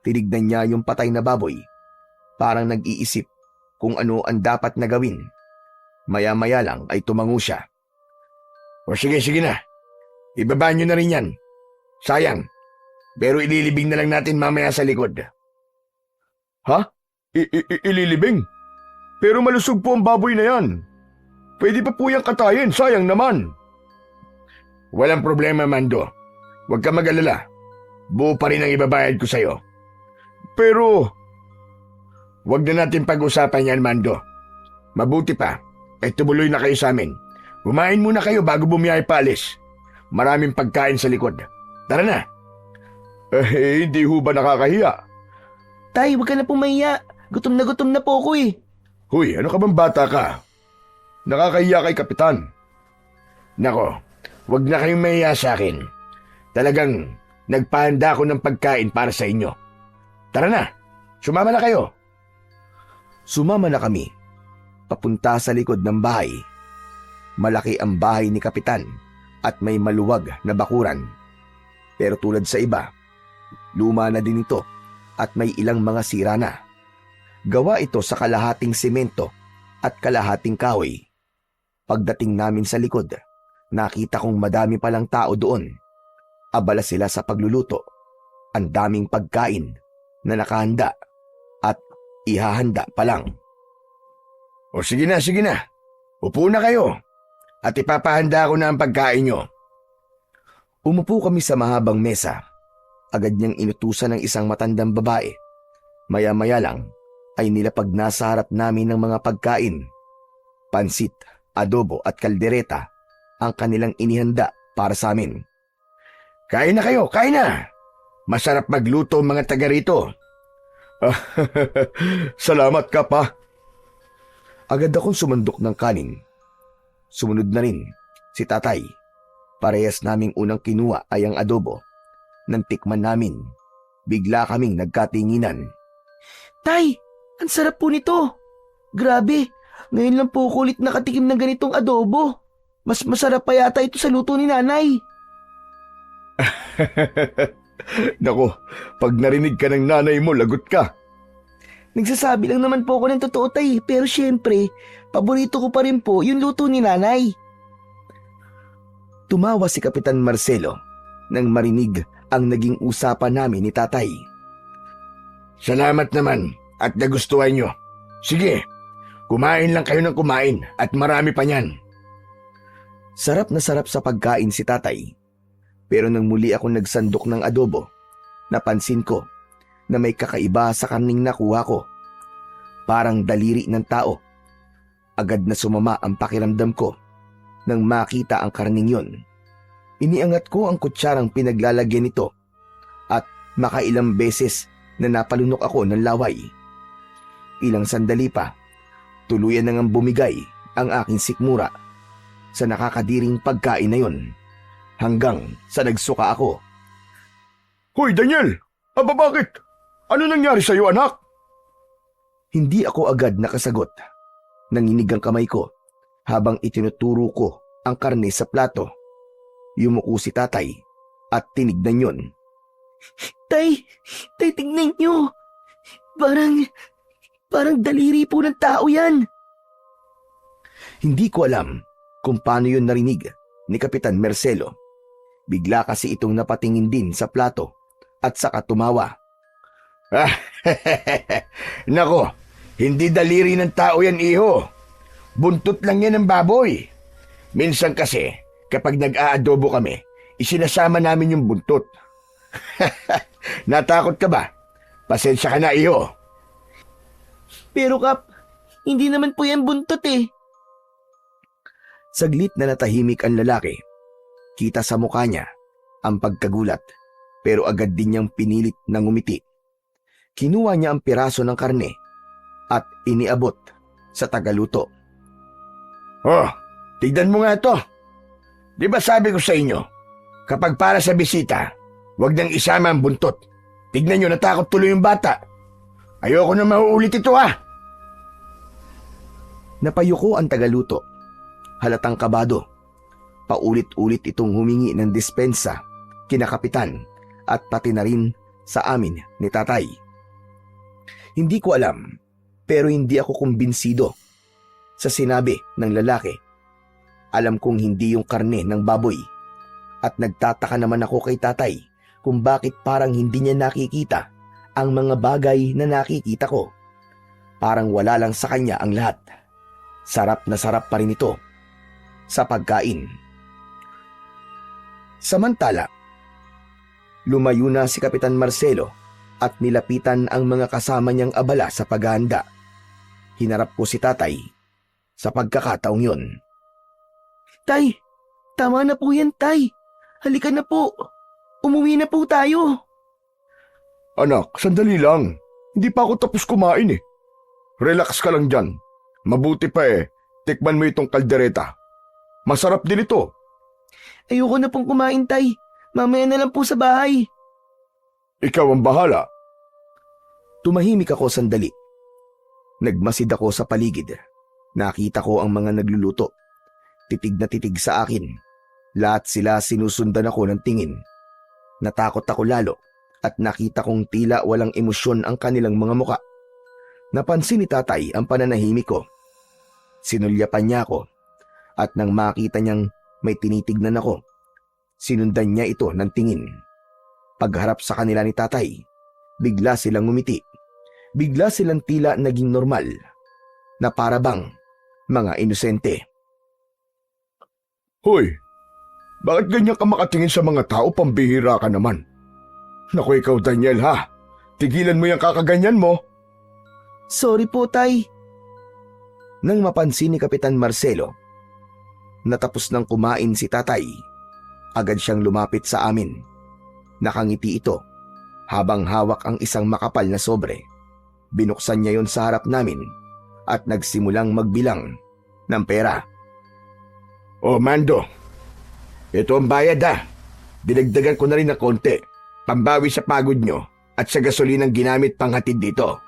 Tinignan niya yung patay na baboy. Parang nag-iisip kung ano ang dapat na gawin. Maya-maya lang ay tumango siya. O sige na. Ibaba nyo na rin yan. Sayang. Pero ililibing na lang natin mamaya sa likod. Ha? Ililibing? Pero malusog po ang baboy na yan. Pwede pa po yung katayin, sayang naman. Walang problema, Mando. Huwag ka mag-alala. Buo pa rin ang ibabayad ko sa'yo. Pero, huwag na natin pag-usapan yan, Mando. Mabuti pa, ay tumuloy na kayo sa amin. Kumain muna kayo bago bumiyahe paalis. Maraming pagkain sa likod. Tara na. Hindi ho ba nakakahiya? Tay, huwag ka na pumahiya. Gutom na po ako eh. Huy, ano ka bang bata ka? Nakakahiya kay Kapitan. Nako, huwag na kayong mahiya sa akin. Talagang nagpahanda ako ng pagkain para sa inyo. Tara na, sumama na kayo. Sumama na kami. Papunta sa likod ng bahay. Malaki ang bahay ni kapitan at may maluwag na bakuran. Pero tulad sa iba, luma na din ito at may ilang mga sira na. Gawa ito sa kalahating semento at kalahating kahoy. Pagdating namin sa likod, nakita kong madami palang tao doon. Abala sila sa pagluluto. Ang daming pagkain na nakahanda at ihahanda pa lang. O sige na. Upo na kayo. At ipapahanda ko na ang pagkain nyo. Umupo kami sa mahabang mesa. Agad niyang inutusan ng isang matandang babae. Maya-maya lang ay nilapag na sa harap namin ng mga pagkain. Pansit, adobo at kaldereta ang kanilang inihanda para sa amin. Kain na kayo, kain na. Masarap magluto ang mga taga rito. Salamat ka pa. Agad akong sumandok ng kanin. Sumunod na rin si tatay. Parehas naming unang kinuha ay ang adobo. Nang tikman namin, bigla kaming nagkatinginan. Tay, ang sarap po nito. Grabe, ngayon lang po ako ulit nakatikim ng ganitong adobo. Mas masarap pa yata ito sa luto ni nanay. Naku, pag narinig ka ng nanay mo, lagot ka. Nagsasabi lang naman po ako ng totoo, tay. Pero syempre, paborito ko pa rin po yung luto ni nanay. Tumawa si Kapitan Marcelo nang marinig ang naging usapan namin ni tatay. Salamat naman at nagustuhan nyo. Sige, kumain lang kayo ng kumain at marami pa niyan. Sarap na sarap sa pagkain si tatay. Pero nang muli ako nagsandok ng adobo, napansin ko na may kakaiba sa karning nakuha ko. Parang daliri ng tao. Agad na sumama ang pakiramdam ko nang makita ang karning yon. Iniangat ko ang kutsarang pinaglalagyan nito at makailang beses na napalunok ako ng laway. Ilang sandali pa, tuluyan nang bumigay ang aking sikmura sa nakakadiring pagkain na yon hanggang sa nagsuka ako. Hoy Daniel! Aba bakit? Ano nangyari sa'yo anak? Hindi ako agad nakasagot. Nanginig ang kamay ko habang itinuturo ko ang karne sa plato. Yumuko si tatay at tinignan yon. Tay, tignan nyo. Parang daliri po ng tao yan. Hindi ko alam kung paano yon narinig ni Kapitan Marcelo. Bigla kasi itong napatingin din sa plato at saka tumawa. Nako, hindi daliri ng tao yan, iho. Buntot lang yan ng baboy. Minsan kasi, kapag nag-aadobo kami, isinasama namin yung buntot. Natakot ka ba? Pasensya ka na, iho. Pero Kap, hindi naman po yan buntot eh. Saglit na natahimik ang lalaki. Kita sa mukha niya ang pagkagulat, pero agad din niyang pinilit na ngumiti Kinuha niya ang piraso ng karne at iniabot sa tagaluto. Oh, tignan mo nga to. Di ba sabi ko sa inyo, kapag para sa bisita, huwag nang isama ang buntot. Tignan nyo, natakot tuloy yung bata. Ayoko na mauulit ito ha. Napayuko ang tagaluto. Halatang kabado. Paulit-ulit itong humingi ng dispensa kina kapitan at pati na rin sa amin ni tatay. Hindi ko alam, pero hindi ako kumbinsido sa sinabi ng lalaki. Alam kong hindi yung karne ng baboy at nagtataka naman ako kay tatay kung bakit parang hindi niya nakikita ang mga bagay na nakikita ko. Parang wala lang sa kanya ang lahat. Sarap na sarap pa rin ito sa pagkain. Samantala, lumayo na si Kapitan Marcelo at nilapitan ang mga kasama niyang abala sa paghahanda. Hinarap ko si tatay sa pagkakataong yun. Tay, tama na po yan, tay. Halika na po. Umuwi na po tayo. Anak, sandali lang. Hindi pa ako tapos kumain eh. Relax ka lang dyan. Mabuti pa tikman mo itong kaldereta. Masarap din ito. Ayoko na pong kumain, tay. Mamaya na lang po sa bahay. Ikaw ang bahala. Tumahimik ako sandali. Nagmasid ako sa paligid. Nakita ko ang mga nagluluto. Titig na titig sa akin. Lahat sila sinusundan ako ng tingin. Natakot ako lalo at nakita kong tila walang emosyon ang kanilang mga muka. Napansin ni tatay ang pananahimik ko. Sinulyapan niya ako at nang makita niyang may tinitignan ako, sinundan niya ito ng tingin. Pagharap sa kanila ni tatay, bigla silang ngumiti. Bigla silang tila naging normal na para bang mga inosente. Hoy, bakit ganyan ka makatingin sa mga tao? Pambihira ka naman. Naku ikaw Daniel ha, tigilan mo yung kakaganyan mo. Sorry po, tay. Nang mapansin ni Kapitan Marcelo, natapos nang kumain si tatay, agad siyang lumapit sa amin. Nakangiti ito habang hawak ang isang makapal na sobre. Binuksan niya yon sa harap namin at nagsimulang magbilang ng pera. Oh, Mando. Ito ang bayad ha. Dinagdagan ko na rin na konti. Pambawi sa pagod nyo at sa gasolinang ginamit panghatid dito.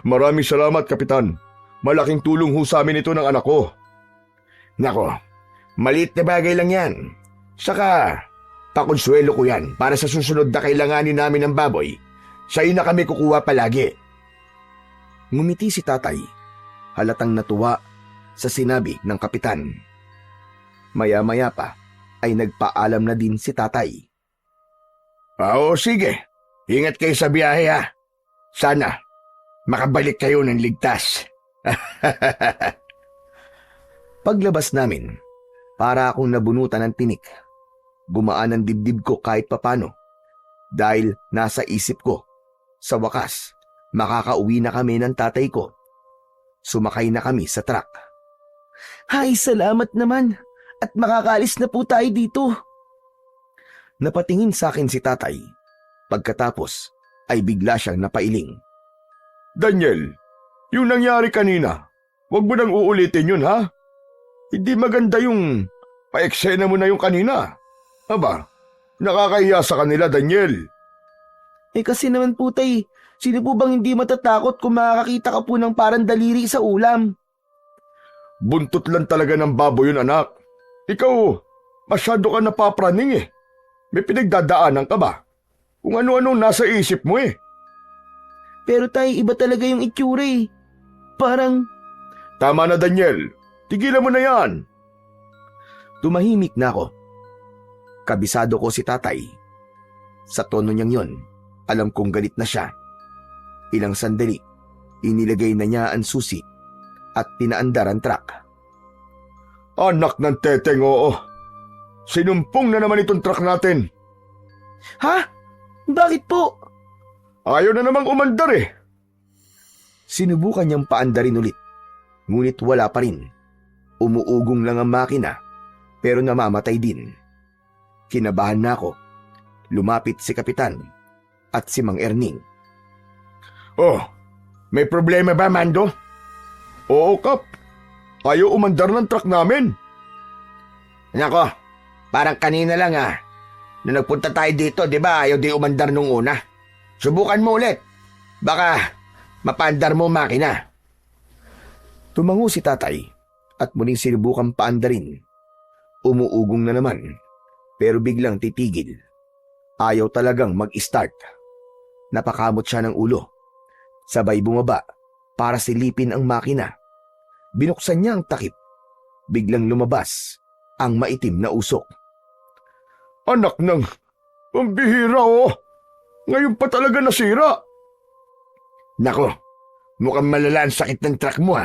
Maraming salamat, Kapitan. Malaking tulong ho sa amin ito ng anak ko. Nako, maliit na bagay lang yan. Saka, pakonsuelo ko yan para sa susunod na kailanganin namin ng baboy. Sa'yo na kami kukuha palagi. Ngumiti si tatay, halatang natuwa sa sinabi ng kapitan. Maya-maya pa ay nagpaalam na din si tatay. Oo, sige. Ingat kayo sa biyahe ha. Sana, makabalik kayo ng ligtas. Paglabas namin, para akong nabunutan ng tinik. Gumaan ang dibdib ko kahit papano. Dahil nasa isip ko, sa wakas, makakauwi na kami ng tatay ko. Sumakay na kami sa truck. Hay, salamat naman. At makakaalis na po tayo dito. Napatingin sa akin si tatay. Pagkatapos ay bigla siyang napailing. Daniel, yung nangyari kanina, wag mo nang uulitin yun ha? Hindi maganda yung pa-eksena mo na yung kanina. Aba, nakakahiya sa kanila, Daniel. Kasi naman po, tay, sino po bang hindi matatakot kung makakakita ka po ng parang daliri sa ulam? Buntot lang talaga ng baboy yun, anak. Ikaw, masyado ka napapraning May pinagdadaanan ka ba? Kung ano-ano nasa isip mo Pero tay, iba talaga yung itsura Parang... Tama na, Daniel. Tigilan mo na yan. Tumahimik na ako. Kabisado ko si tatay. Sa tono niyang yon, alam kong galit na siya. Ilang sandali, inilagay na niya ang susi at pinaandar ang truck. Anak ng teteng, oo. Sinumpong na naman itong truck natin. Ha? Bakit po? Ayaw na namang umandar Sinubukan niyang paandarin ulit, ngunit wala pa rin. Umuugong lang ang makina, pero namamatay din. Kinabahan na ako. Lumapit si kapitan. at si Mang Erning. Oh, may problema ba, Mando? Oo, Kap. Ayaw umandar ng truck namin. Nako, parang kanina lang Nung nagpunta tayo dito, di ba ayaw di umandar nung una? Subukan mo ulit. Baka mapaandar mo makina. Tumango si tatay at muling sinubukan paandarin. Umuugong na naman pero biglang titigil. Ayaw talagang mag-start. Napakamot siya ng ulo. Sabay bumaba para silipin ang makina. Binuksan niya ang takip. Biglang lumabas ang maitim na usok. Anak ng... Ang bihira, oh. Ngayon pa talaga nasira. Nako, mukhang malala ang sakit ng truck mo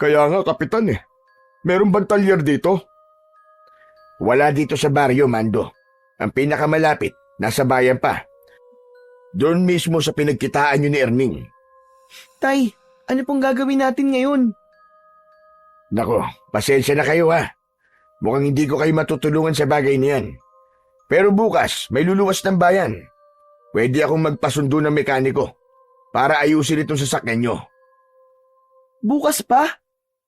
Kaya nga, Kapitan Meron bang talyer dito? Wala dito sa baryo, Mando. Ang pinakamalapit, nasa bayan pa. Doon mismo sa pinagkitaan nyo ni Erning. Tay, ano pong gagawin natin ngayon? Nako, pasensya na kayo Mukhang hindi ko kayo matutulungan sa bagay niyan. Pero bukas, may luluwas ng bayan. Pwede akong magpasundo ng mekaniko para ayusin itong sasakyan nyo. Bukas pa?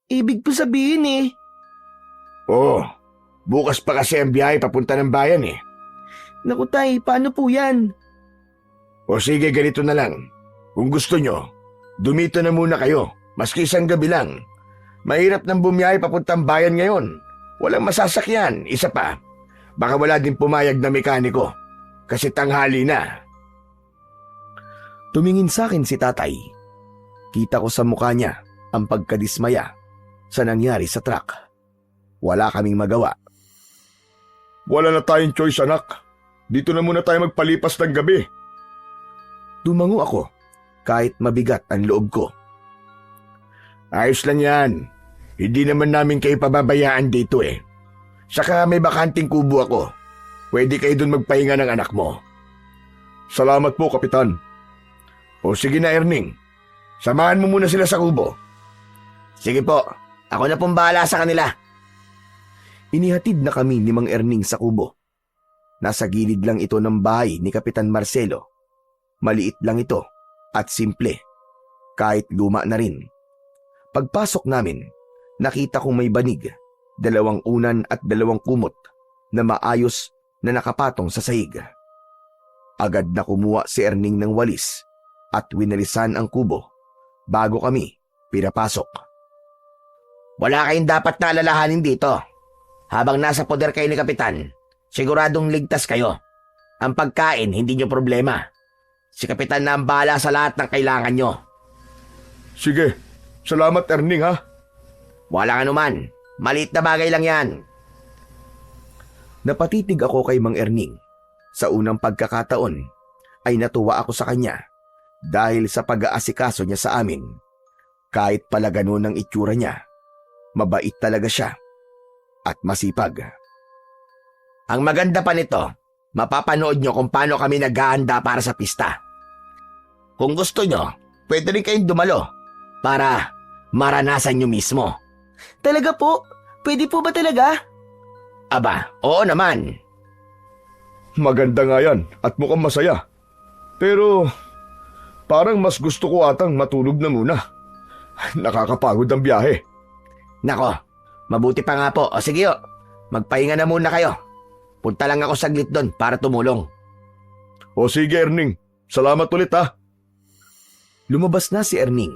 Ibig po sabihin Oo, bukas pa kasi ang biyahe papunta ng bayan Naku tay, paano po yan? O sige, ganito na lang. Kung gusto nyo, dumito na muna kayo, maski isang gabi lang. Mahirap nang bumiyahe papuntang bayan ngayon. Walang masasakyan, isa pa. Baka wala din pumayag na mekaniko, kasi tanghali na. Tumingin sa akin si tatay. Kita ko sa mukha niya ang pagkadismaya sa nangyari sa truck. Wala kaming magawa. Wala na tayong choice, anak. Dito na muna tayo magpalipas ng gabi. Tumango ako kahit mabigat ang loob ko. Ayos lang yan. Hindi naman namin kayo pababayaan dito Saka may bakanting kubo ako. Pwede kayo dun magpahinga ng anak mo. Salamat po, Kapitan. O sige na, Erning. Samahan mo muna sila sa kubo. Sige po. Ako na pong bahala sa kanila. Inihatid na kami ni Mang Erning sa kubo. Nasa gilid lang ito ng bahay ni Kapitan Marcelo. Maliit lang ito at simple. Kahit luma na rin. Pagpasok namin, nakita kong may banig, 2 unan at 2 kumot na maayos na nakapatong sa sahig. Agad na kumuha si Erning ng walis at winalisan ang kubo bago kami pinapasok. Wala kayong dapat na alalahanin dito. Habang nasa poder kayo ni Kapitan, siguradong ligtas kayo. Ang pagkain, hindi nyo problema. Si Kapitan na ang bahala sa lahat ng kailangan nyo. Sige, salamat Erning Wala anuman. Maliit na bagay lang yan. Napatitig ako kay Mang Erning. Sa unang pagkakataon ay natuwa ako sa kanya dahil sa pag-aasikaso niya sa amin. Kahit pala ganun ang itsura niya, mabait talaga siya at masipag. Ang maganda pa nito, mapapanood nyo kung paano kami naghahanda para sa pista. Kung gusto nyo, pwede rin kayong dumalo para maranasan nyo mismo. Talaga po? Pwede po ba talaga? Aba, oo naman. Maganda nga yan at mukhang masaya. Pero parang mas gusto ko atang matulog na muna. Nakakapagod ang biyahe. Nako, mabuti pa nga po. O sige magpahinga na muna kayo. Punta lang ako saglit doon para tumulong. O sige Erning, salamat ulit Lumabas na si Erning.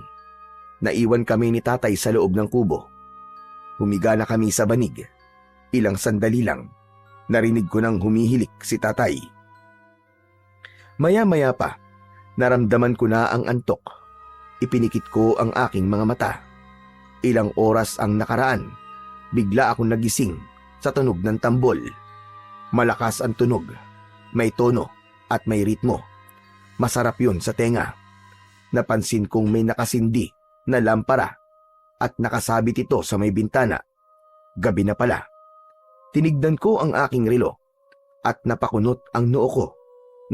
Naiwan kami ni tatay sa loob ng kubo. Humiga na kami sa banig. Ilang sandali lang, narinig ko nang humihilik si tatay. Maya-maya pa, naramdaman ko na ang antok. Ipinikit ko ang aking mga mata. Ilang oras ang nakaraan, bigla akong nagising sa tunog ng tambol. Malakas ang tunog, may tono at may ritmo. Masarap yun sa tenga. Napansin kong may nakasindi na lampara at nakasabit ito sa may bintana. Gabi na pala. Tinignan ko ang aking relo at napakunot ang noo ko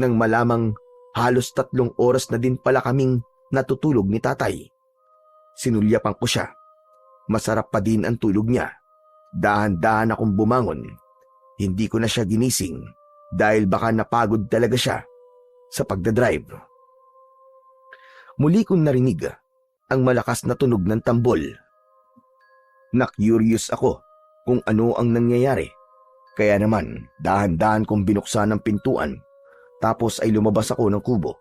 nang malamang halos 3 oras na din pala kaming natutulog ni tatay. Sinulyapan ko siya. Masarap pa din ang tulog niya. Dahan-dahan akong bumangon. Hindi ko na siya ginising dahil baka napagod talaga siya. sa pagdadrive. Muli kong narinig ang malakas na tunog ng tambol. Na-curious ako kung ano ang nangyayari. Kaya naman, dahan-dahan kong binuksan ang pintuan tapos ay lumabas ako ng kubo.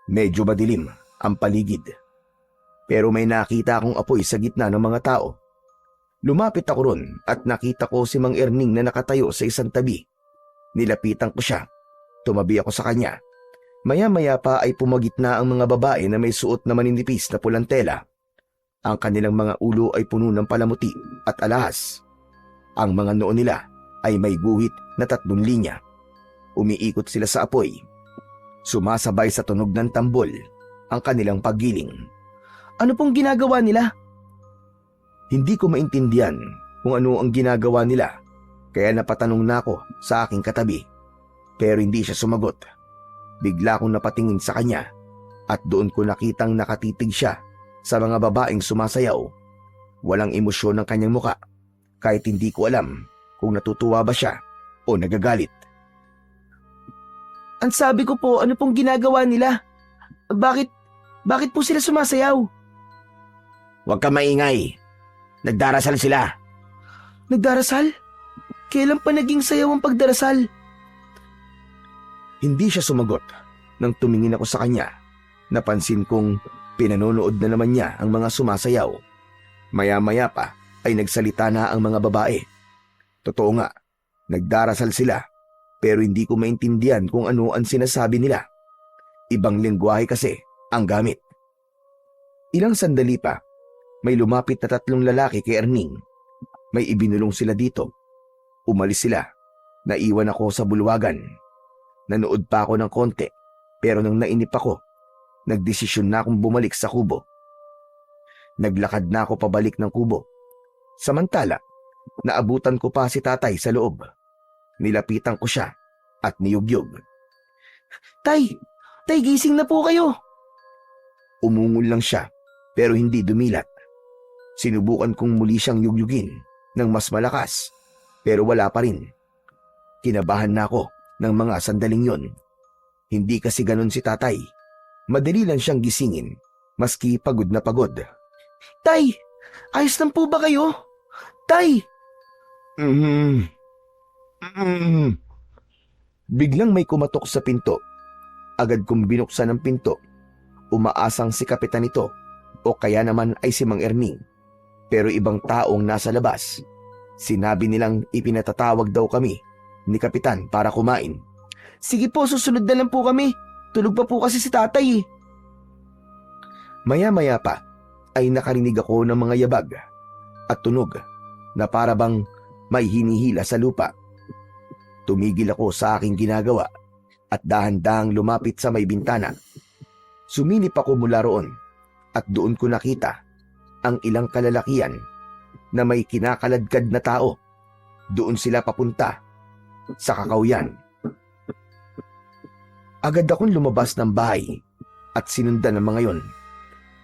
Medyo madilim ang paligid. Pero may nakita akong apoy sa gitna ng mga tao. Lumapit ako ron at nakita ko si Mang Erning na nakatayo sa isang tabi. Nilapitan ko siya. Tumabi ako sa kanya. Maya-maya pa ay pumagitna ang mga babae na may suot na maninipis na pulang tela. Ang kanilang mga ulo ay puno ng palamuti at alahas. Ang mga noo nila ay may guhit na 3 linya. Umiikot sila sa apoy. Sumasabay sa tunog ng tambol ang kanilang paggiling. Ano pong ginagawa nila? Hindi ko maintindihan kung ano ang ginagawa nila, kaya napatanong na ako sa aking katabi. Pero hindi siya sumagot. Bigla akong napatingin sa kanya at doon ko nakitang nakatitig siya sa mga babaeng sumasayaw. Walang emosyon ng kanyang muka, kahit hindi ko alam kung natutuwa ba siya o nagagalit. Ang sabi ko po, ano pong ginagawa nila? Bakit po sila sumasayaw? Huwag ka maingay. Nagdarasal sila. Nagdarasal? Kailan pa naging sayaw ang pagdarasal? Hindi siya sumagot. Nang tumingin ako sa kanya, napansin kong pinanonood na naman niya ang mga sumasayaw. Maya-maya pa ay nagsalita na ang mga babae. Totoo nga, nagdarasal sila, pero hindi ko maintindihan kung ano ang sinasabi nila. Ibang lengguwahe kasi ang gamit. Ilang sandali pa, may lumapit na 3 lalaki kay Erning. May ibinulong sila dito. Umalis sila. Naiwan ako sa bulwagan. Nanood pa ako ng konti, pero nang nainip ako, nagdesisyon na akong bumalik sa kubo. Naglakad na ako pabalik ng kubo. Samantala, naabutan ko pa si tatay sa loob. Nilapitan ko siya at niyugyog. Tay, gising na po kayo. Umungol lang siya, pero hindi dumilat. Sinubukan kong muli siyang yugyugin ng mas malakas, pero wala pa rin. Kinabahan na ako ng mga sandaling yon. Hindi kasi ganon si tatay. Madali lang siyang gisingin, maski pagod na pagod. Tay, ayos lang po ba kayo? Tay! Biglang may kumatok sa pinto. Agad kong binuksan ang pinto. Umaasang si kapitan ito o kaya naman ay si Mang Erning. Pero ibang taong nasa labas. Sinabi nilang ipinatatawag daw kami ni kapitan para kumain. Sige po, susunod na lang po kami. Tulog pa po kasi si tatay. Maya-maya pa ay nakarinig ako ng mga yabag at tunog na para bang may hinihila sa lupa. Tumigil ako sa aking ginagawa at dahan-dahang lumapit sa may bintana. Sumilip ako mula roon at doon ko nakita ang ilang kalalakian na may kinakaladkad na tao. Doon sila papunta sa kakawyan. Agad akong lumabas ng bahay at sinundan ng mga yon.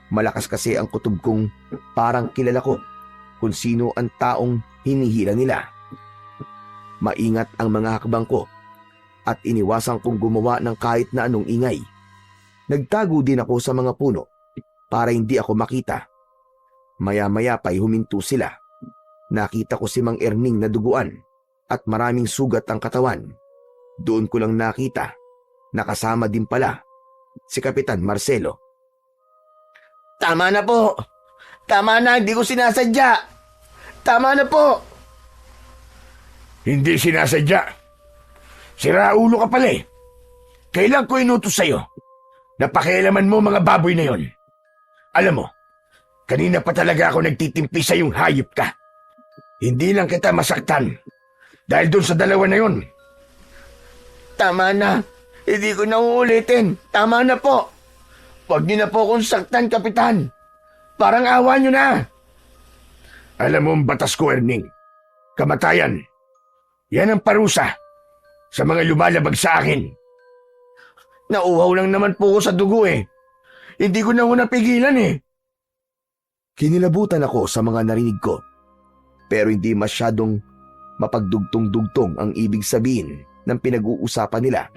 Malakas kasi ang kutob kong parang kilala ko kung sino ang taong hinihila nila. Maingat ang mga hakbang ko at iniwasan kong gumawa ng kahit na anong ingay. Nagtago din ako sa mga puno para hindi ako makita. Maya-maya pa'y huminto sila. Nakita ko si Mang Erning na duguan at maraming sugat ang katawan. Doon ko lang nakita na kasama din pala si Kapitan Marcelo. Tama na po. Tama na, hindi ko sinasadya. Tama na po. Hindi sinasadya. Siraulo ka pala eh. Kailan ko inutos sa'yo? Napakialaman mo mga baboy na yon. Alam mo, kanina pa talaga ako nagtitimpi sa yung hayop ka. Hindi lang kita masaktan dahil doon sa dalawa na yon. Tama na. Hindi ko na uulitin. Tama na po. Huwag niyo na po akong saktan, Kapitan. Parang awa niyo na. Alam mo ang batas ko, Erning. Kamatayan. Yan ang parusa sa mga lumalabag sa akin. Nauhaw lang naman po ko sa dugo eh. Hindi ko na napigilan eh. Kinilabutan ako sa mga narinig ko, pero hindi masyadong mapagdugtong-dugtong ang ibig sabihin ng pinag-uusapan nila.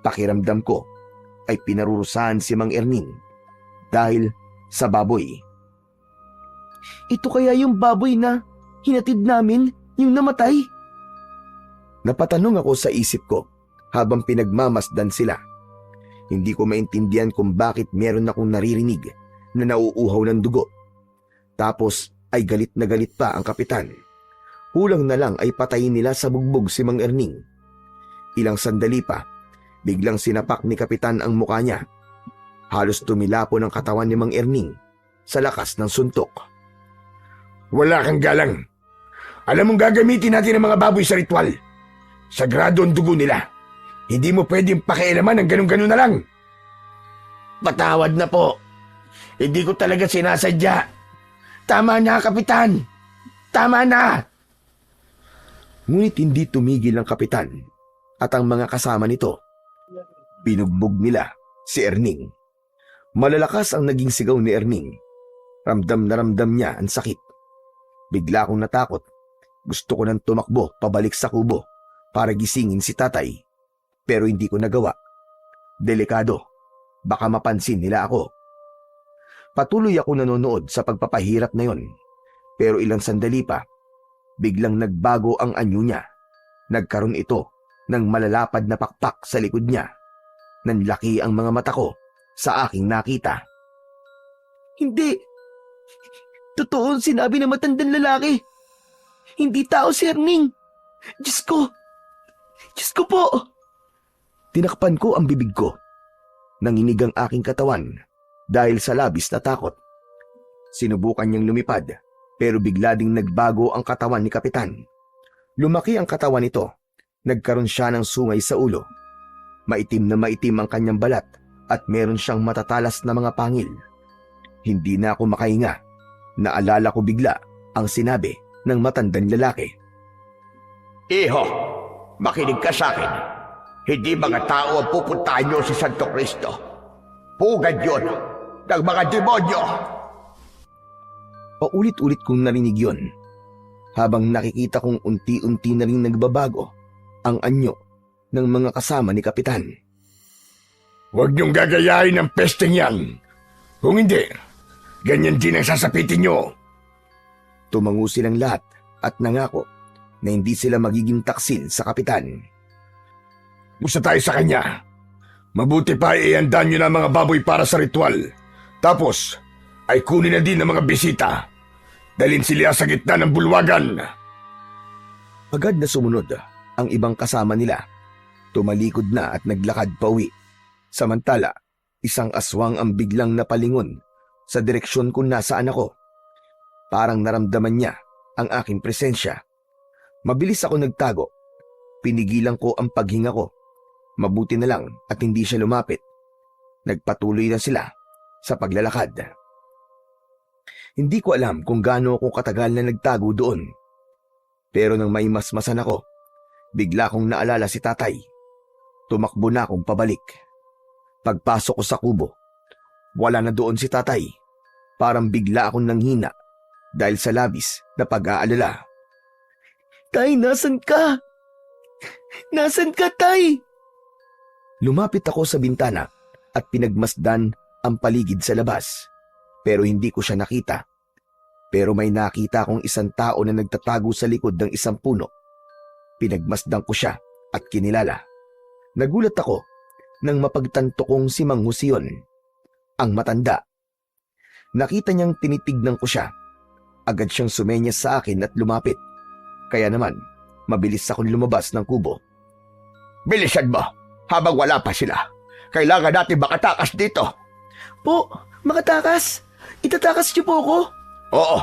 Pakiramdam ko ay pinarurusahan si Mang Erning dahil sa baboy. Ito kaya yung baboy na hinatid namin, yung namatay? Napatanong ako sa isip ko habang pinagmamasdan sila. Hindi ko maintindihan kung bakit meron akong naririnig na nauuhaw ng dugo. Tapos ay galit na galit pa ang kapitan. Kulang na lang ay patayin nila sa bugbog si Mang Erning. Ilang sandali pa, biglang sinapak ni kapitan ang mukha niya. Halos tumilapon ang katawan ni Mang Erning sa lakas ng suntok. Wala kang galang. Alam mong gagamitin natin ang mga baboy sa ritual. Sagrado ang dugo nila. Hindi mo pwedeng pakialaman ng ganun-ganun na lang. Patawad na po. Hindi ko talaga sinasadya. Tama na, Kapitan. Tama na. Ngunit hindi tumigil ang kapitan at ang mga kasama nito. Binugbog nila si Erning. Malalakas ang naging sigaw ni Erning. Ramdam na ramdam niya ang sakit. Bigla akong natakot. Gusto ko nang tumakbo pabalik sa kubo para gisingin si tatay. Pero hindi ko nagawa. Delikado. Baka mapansin nila ako. Patuloy ako nanonood sa pagpapahirap na yon. Pero ilang sandali pa, biglang nagbago ang anyo niya. Nagkaroon ito ng malalapad na pakpak sa likod niya. Nanlaki ang mga mata ko sa aking nakita. Hindi. Totoo ang sinabi ng matandang lalaki. Hindi tao si Erning. Diyos ko. Diyos ko po. Tinakpan ko ang bibig ko. Nanginig ang aking katawan dahil sa labis na takot. Sinubukan niyang lumipad pero bigla ding nagbago ang katawan ni kapitan. Lumaki ang katawan nito. Nagkaroon siya ng sungay sa ulo. Maitim na maitim ang kanyang balat at meron siyang matatalas na mga pangil. Hindi na ako makahinga. Naalala ko bigla ang sinabi ng matandang lalaki. Iho, makinig ka sa akin. Hindi mga tao ang pupuntahan nyo si Santo Cristo. Pugad yun ng mga demonyo. Paulit-ulit kong narinig yun habang nakikita kong unti-unti na rin nagbabago ang anyo ng mga kasama ni kapitan. Huwag niyong gagayahin ang pesteng yan. Kung hindi, ganyan din ang sasapitin niyo. Tumango silang lahat at nangako na hindi sila magiging taksil sa kapitan. Gusto tayo sa kanya. Mabuti pa iandaan niyo na ang mga baboy para sa ritual. Tapos, ay kunin na din ang mga bisita. Dalhin sila sa gitna ng bulwagan. Agad na sumunod ang ibang kasama nila. Tumalikod na at naglakad pauwi. Samantala, isang aswang ang biglang napalingon sa direksyon kung nasaan ako. Parang naramdaman niya ang aking presensya. Mabilis ako nagtago. Pinigilan ko ang paghinga ko. Mabuti na lang at hindi siya lumapit. Nagpatuloy na sila sa paglalakad. Hindi ko alam kung gaano ako katagal na nagtago doon. Pero nang may masmasan ako, bigla kong naalala si tatay. Tumakbo na akong pabalik. Pagpasok ko sa kubo, wala na doon si tatay. Parang bigla akong nanghina dahil sa labis na pag-aalala. Tay, nasan ka? Nasan ka, Tay? Lumapit ako sa bintana at pinagmasdan ang paligid sa labas. Pero hindi ko siya nakita. Pero may nakita akong isang tao na nagtatago sa likod ng isang puno. Pinagmasdan ko siya at kinilala. Nagulat ako nang mapagtanto kong si Mang Husion, ang matanda. Nakita niyang tinitignan ko siya. Agad siyang sumenyas sa akin at lumapit. Kaya naman, mabilis akong lumabas ng kubo. Bilisan mo, habang wala pa sila. Kailangan natin makatakas dito. Po, makatakas? Itatakas niyo po ako? Oo,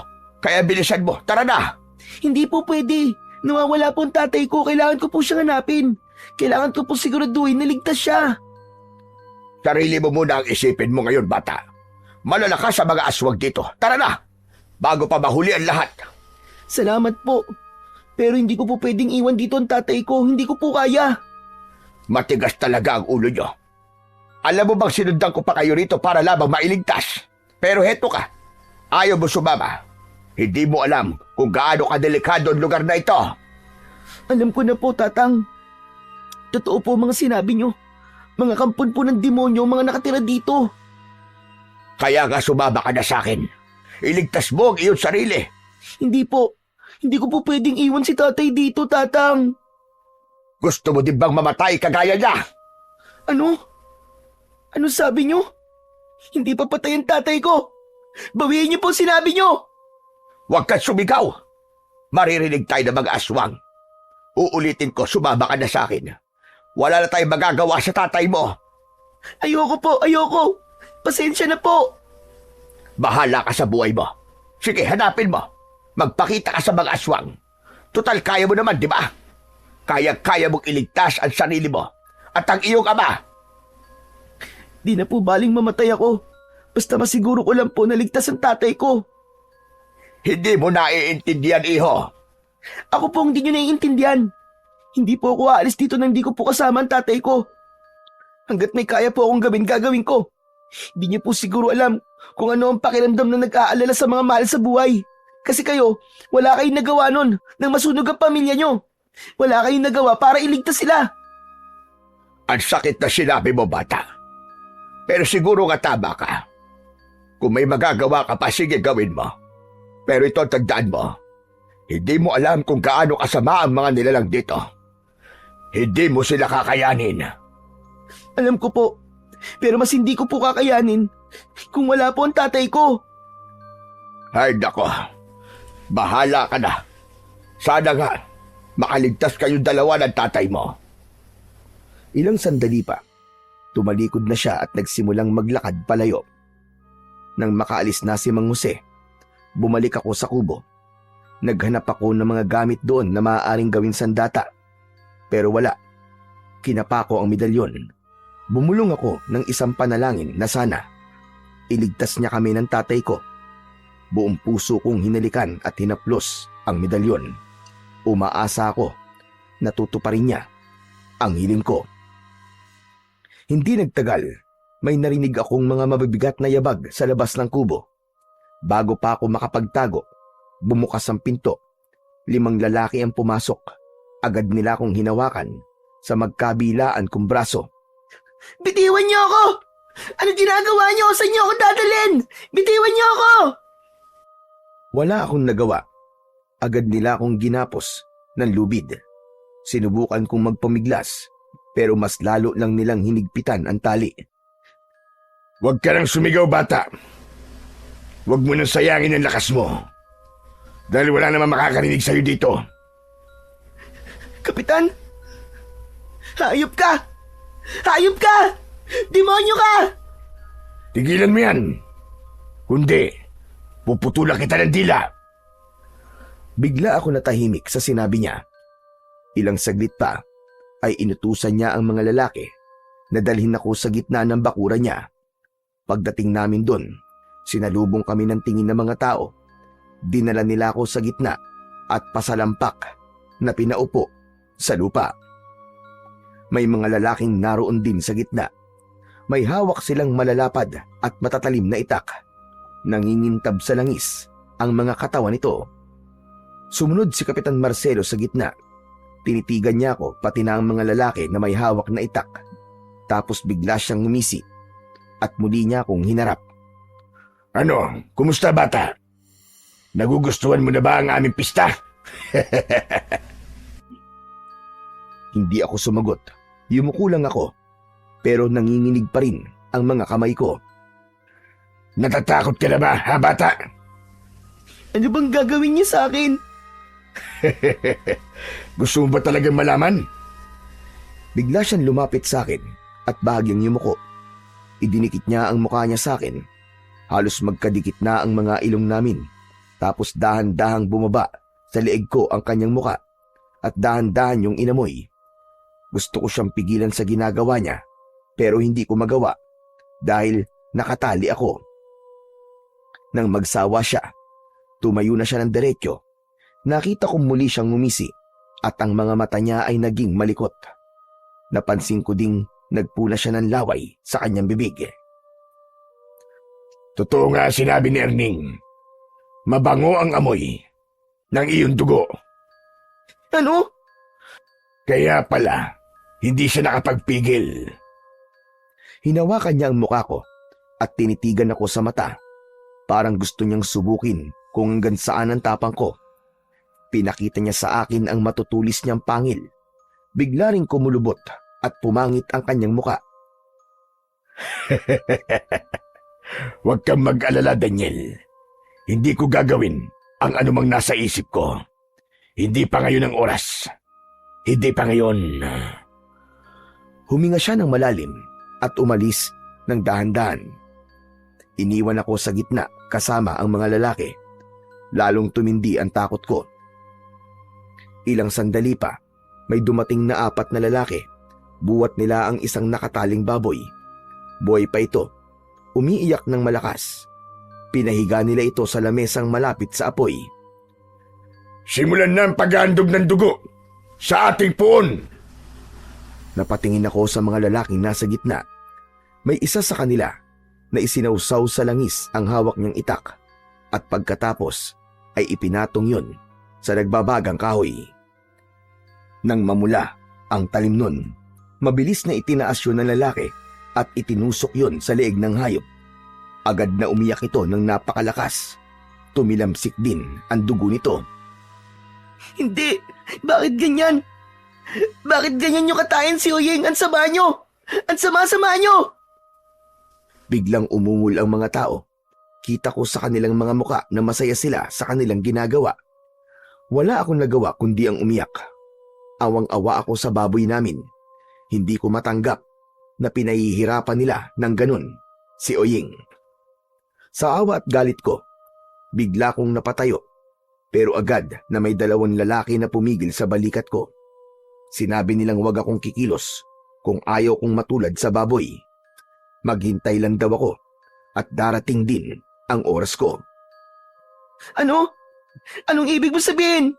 kaya bilisan mo. Tara na. Hindi po pwede. Nawawala po ang tatay ko. Kailangan ko po siyang hanapin. Kailangan ko po siguraduhin na ligtas siya. Sarili mo muna ang isipin mo ngayon, bata. Malalakas sa mga aswag dito. Tara na, bago pa mahuli ang lahat. Salamat po. Pero hindi ko po pwedeng iwan dito ang tatay ko. Hindi ko po kaya. Matigas talaga ang ulo nyo. Alam mo bang sinundan ko pa kayo rito para lamang mailigtas? Pero heto ka, ayaw mo sumama. Hindi mo alam kung gaano kadelikado ang lugar na ito. Alam ko na po, Tatang. Totoo po mga sinabi niyo. Mga kampon po ng demonyo ang mga nakatira dito. Kaya nga sumama ka na sa akin. Iligtas mo ang iyong sarili. Hindi po. Hindi ko po pwedeng iwan si tatay dito, Tatang. Gusto mo din bang mamatay kagaya niya? Ano? Ano sabi niyo? Hindi pa patay ang tatay ko. Bawiin niyo po ang sinabi niyo. Huwag kang sumigaw. Maririnig tayo ng mga aswang. Uulitin ko, sumama ka na sa akin. Wala na tayong magagawa sa tatay mo. Ayoko po, ayoko. Pasensya na po. Bahala ka sa buhay mo. Sige, hanapin mo. Magpakita ka sa mga aswang. Tutal, kaya mo naman, di ba? Kaya mong iligtas ang sarili mo at ang iyong ama. Di na po baling mamatay ako. Basta masiguro ko lang po na ligtas ang tatay ko. Hindi mo naiintindihan, iho. Ako po hindi nyo naiintindihan. Hindi po ako aalis dito nang di ko po kasama ang tatay ko. Hanggat may kaya po akong gawin, gagawin ko. Hindi niyo po siguro alam kung ano ang pakiramdam na nag-aalala sa mga mahal sa buhay. Kasi kayo, wala kayong nagawa nun nang masunog ang pamilya nyo. Wala kayong nagawa para iligtas sila. Ang sakit na sinabi mo, bata. Pero siguro nga tama ka. Kung may magagawa ka pa, sige gawin mo. Pero ito, tagdaan mo. Hindi mo alam kung gaano kasama ang mga nilalang dito. Hindi mo sila kakayanin. Alam ko po, pero mas hindi ko po kakayanin kung wala po ang tatay ko. Ay, nako. Bahala ka na. Sana nga, makaligtas kayong dalawa ng tatay mo. Ilang sandali pa, tumalikod na siya at nagsimulang maglakad palayo. Nang makaalis na si Mang Jose, bumalik ako sa kubo. Naghanap ako ng mga gamit doon na maaaring gawin sandata. Pero wala. Kinapa ko ang medalyon. Bumulong ako ng isang panalangin na sana iligtas niya kami ng tatay ko. Buong puso kong hinalikan at hinaplos ang medalyon. Umaasa ako na tutuparin niya ang hiling ko. Hindi nagtagal, may narinig akong mga mabibigat na yabag sa labas ng kubo. Bago pa ako makapagtago, bumukas ang pinto. 5 lalaki ang pumasok. Agad nila akong hinawakan sa magkabilaan kong braso. Bitiwan niyo ako! Ano ginagawa niyo? Saan niyo ako dadalhin? Bitiwan niyo ako! Wala akong nagawa. Agad nila akong ginapos ng lubid. Sinubukan kong magpamiglas, pero mas lalo lang nilang hinigpitan ang tali. Huwag ka nang sumigaw, bata. Huwag mo nang sayangin ang lakas mo. Dahil wala naman makakarinig sa'yo dito. Kapitan? Hayop ka! Hayop ka! Demonyo ka! Tigilan mo yan. Kundi, puputulan kita ng dila. Bigla ako natahimik sa sinabi niya. Ilang saglit pa ay inutusan niya ang mga lalaki na dalhin ako sa gitna ng bakuran niya. Pagdating namin doon, sinalubong kami ng tingin ng mga tao. Dinala nila ako sa gitna at pasalampak na pinaupo sa lupa. May mga lalaking naroon din sa gitna. May hawak silang malalapad at matatalim na itak. Nangingintab sa langis ang mga katawan nito. Sumunod si Kapitan Marcelo sa gitna. Tinitigan niya ako pati na ang mga lalaki na may hawak na itak. Tapos bigla siyang ngumisi at muli niya akong hinarap. Ano, kumusta, bata? Nagugustuhan mo na ba ang aming pista? Hindi ako sumagot. Yumuko lang ako. Pero nanginginig pa rin ang mga kamay ko. Natatakot ka na ba, ha, bata? Ano bang gagawin niya sa akin? Gusto mo ba talagang malaman? Bigla siyang lumapit sa akin at bahagyang yumuko. Idinikit niya ang mukha niya sa akin. Halos magkadikit na ang mga ilong namin. Tapos dahan-dahang bumaba sa leeg ko ang kanyang muka at dahan-dahan yung inamoy. Gusto ko siyang pigilan sa ginagawa niya pero hindi ko magawa dahil nakatali ako. Nang magsawa siya, tumayo na siya ng diretso. Nakita kong muli siyang ngumisi at ang mga mata niya ay naging malikot. Napansin ko ding nagpula siya ng laway sa kanyang bibig. Totoo nga sinabi ni Erning. Mabango ang amoy ng iyong dugo. Ano? Kaya pala, hindi siya nakapagpigil. Hinawakan niya ang mukha ko at tinitigan ako sa mata. Parang gusto niyang subukin kung hanggang saan ang tapang ko. Pinakita niya sa akin ang matutulis niyang pangil. Bigla ring kumulubot at pumangit ang kanyang muka. Huwag kang mag-alala, Daniel. Hindi ko gagawin ang anumang nasa isip ko. Hindi pa ngayon ang oras. Hindi pa ngayon. Huminga siya ng malalim at umalis ng dahan-dahan. Iniwan ako sa gitna kasama ang mga lalaki. Lalong tumindi ang takot ko. Ilang sandali pa, may dumating na 4 na lalaki. Buwat nila ang isang nakataling baboy. Buhay pa ito. Umiiyak ng malakas. Pinahiga nila ito sa lamesang malapit sa apoy. Simulan na ang paghandog ng dugo sa ating puon. Napatingin ako sa mga lalaking nasa gitna. May isa sa kanila na isinausaw sa langis ang hawak niyang itak at pagkatapos ay ipinatong yun sa nagbabagang kahoy. Nang mamula ang talim nun, mabilis na itinaas yun ng lalaki at itinusok yun sa leeg ng hayop. Agad na umiyak ito ng napakalakas. Tumilamsik din ang dugo nito. Hindi! Bakit ganyan? Bakit ganyan nyo katayin si Oyeng? Ang sama nyo! Ang sama-sama nyo! Biglang umungol ang mga tao. Kita ko sa kanilang mga muka na masaya sila sa kanilang ginagawa. Wala akong nagawa kundi ang umiyak. Awang-awa ako sa baboy namin. Hindi ko matanggap na pinahihirapan nila ng ganun si Oyeng. Sa awa at galit ko, bigla kong napatayo. Pero agad na may 2 lalaki na pumigil sa balikat ko. Sinabi nilang wag akong kikilos kung ayaw kong matulad sa baboy. Maghintay lang daw ako at darating din ang oras ko. Ano? Anong ibig mo sabihin?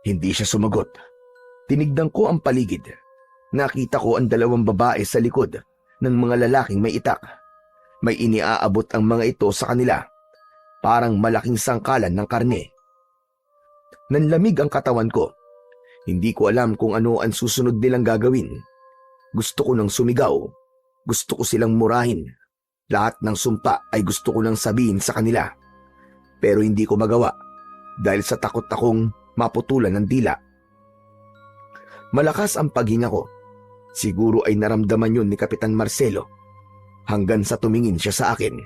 Hindi siya sumagot. Tinignan ko ang paligid. Nakita ko ang 2 babae sa likod ng mga lalaking may itak. May iniaabot ang mga ito sa kanila. Parang malaking sangkalan ng karne. Nanlamig ang katawan ko. Hindi ko alam kung ano ang susunod nilang gagawin. Gusto ko nang sumigaw. Gusto ko silang murahin. Lahat ng sumpa ay gusto ko nang sabihin sa kanila. Pero hindi ko magawa dahil sa takot akong maputulan ng dila. Malakas ang paghinga ko. Siguro ay naramdaman yun ni Kapitan Marcelo hanggang sa tumingin siya sa akin.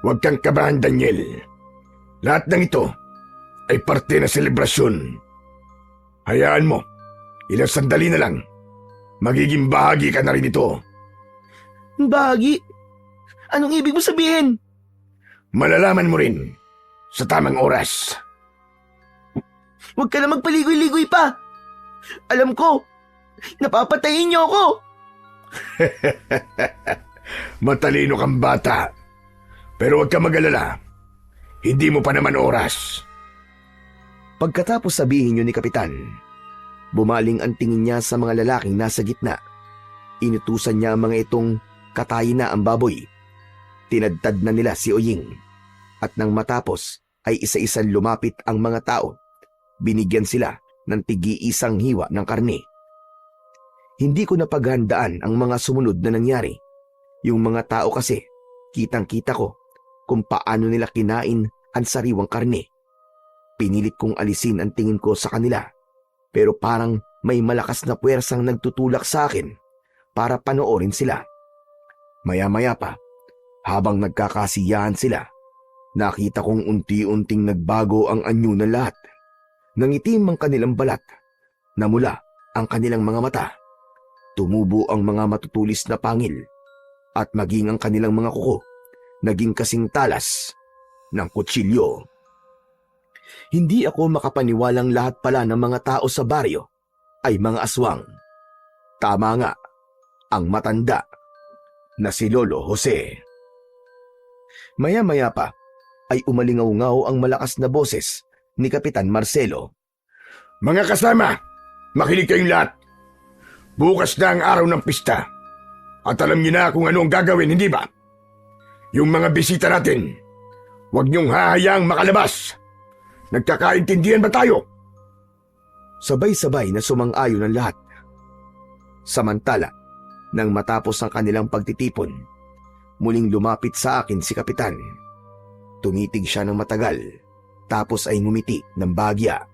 Huwag kang kabahan, Daniel. Lahat ng ito ay parte ng selebrasyon. Hayaan mo, ilang sandali na lang. Magiging bahagi ka na rin ito. Bahagi? Anong ibig mo sabihin? Malalaman mo rin sa tamang oras. Huwag ka na magpaligoy-ligoy pa. Alam ko, napapatayin niyo ako. Matalino kang bata. Pero huwag ka mag-alala. Hindi mo pa naman oras. Pagkatapos sabihin yun ni Kapitan, bumaling ang tingin niya sa mga lalaking nasa gitna. Inutusan niya ang mga itong katayin na ang baboy. Tinadtad na nila si Oyeng. At nang matapos ay isa-isang lumapit ang mga tao. Binigyan sila ng tig-iisang hiwa ng karne. Hindi ko napaghandaan ang mga sumunod na nangyari. Yung mga tao kasi, kitang-kita ko kung paano nila kinain ang sariwang karne. Pinilit kong alisin ang tingin ko sa kanila, pero parang may malakas na puwersang nagtutulak sa akin para panoorin sila. Maya-maya pa, habang nagkakasiyahan sila, nakita kong unti-unting nagbago ang anyo ng lahat. Nangitim ang kanilang balat, namula ang kanilang mga mata, tumubo ang mga matutulis na pangil, at maging ang kanilang mga kuko naging kasing talas ng kutsilyo. Hindi ako makapaniwalang lahat pala ng mga tao sa baryo ay mga aswang. Tama nga, ang matanda na si Lolo Jose. Maya-maya pa ay umalingaw-ngaw ang malakas na boses ni Kapitan Marcelo. Mga kasama, makinig kayong lahat. Bukas na ang araw ng pista. At alam niyo na kung ano ang gagawin, hindi ba? Yung mga bisita natin, huwag niyong hahayaang makalabas. Nagkakaintindihan ba tayo? Sabay-sabay na sumang-ayon ang lahat. Samantala, Nang matapos ang kanilang pagtitipon, muling lumapit sa akin si Kapitan. Tumitig siya ng matagal, tapos ay ngumiti ng bahagya.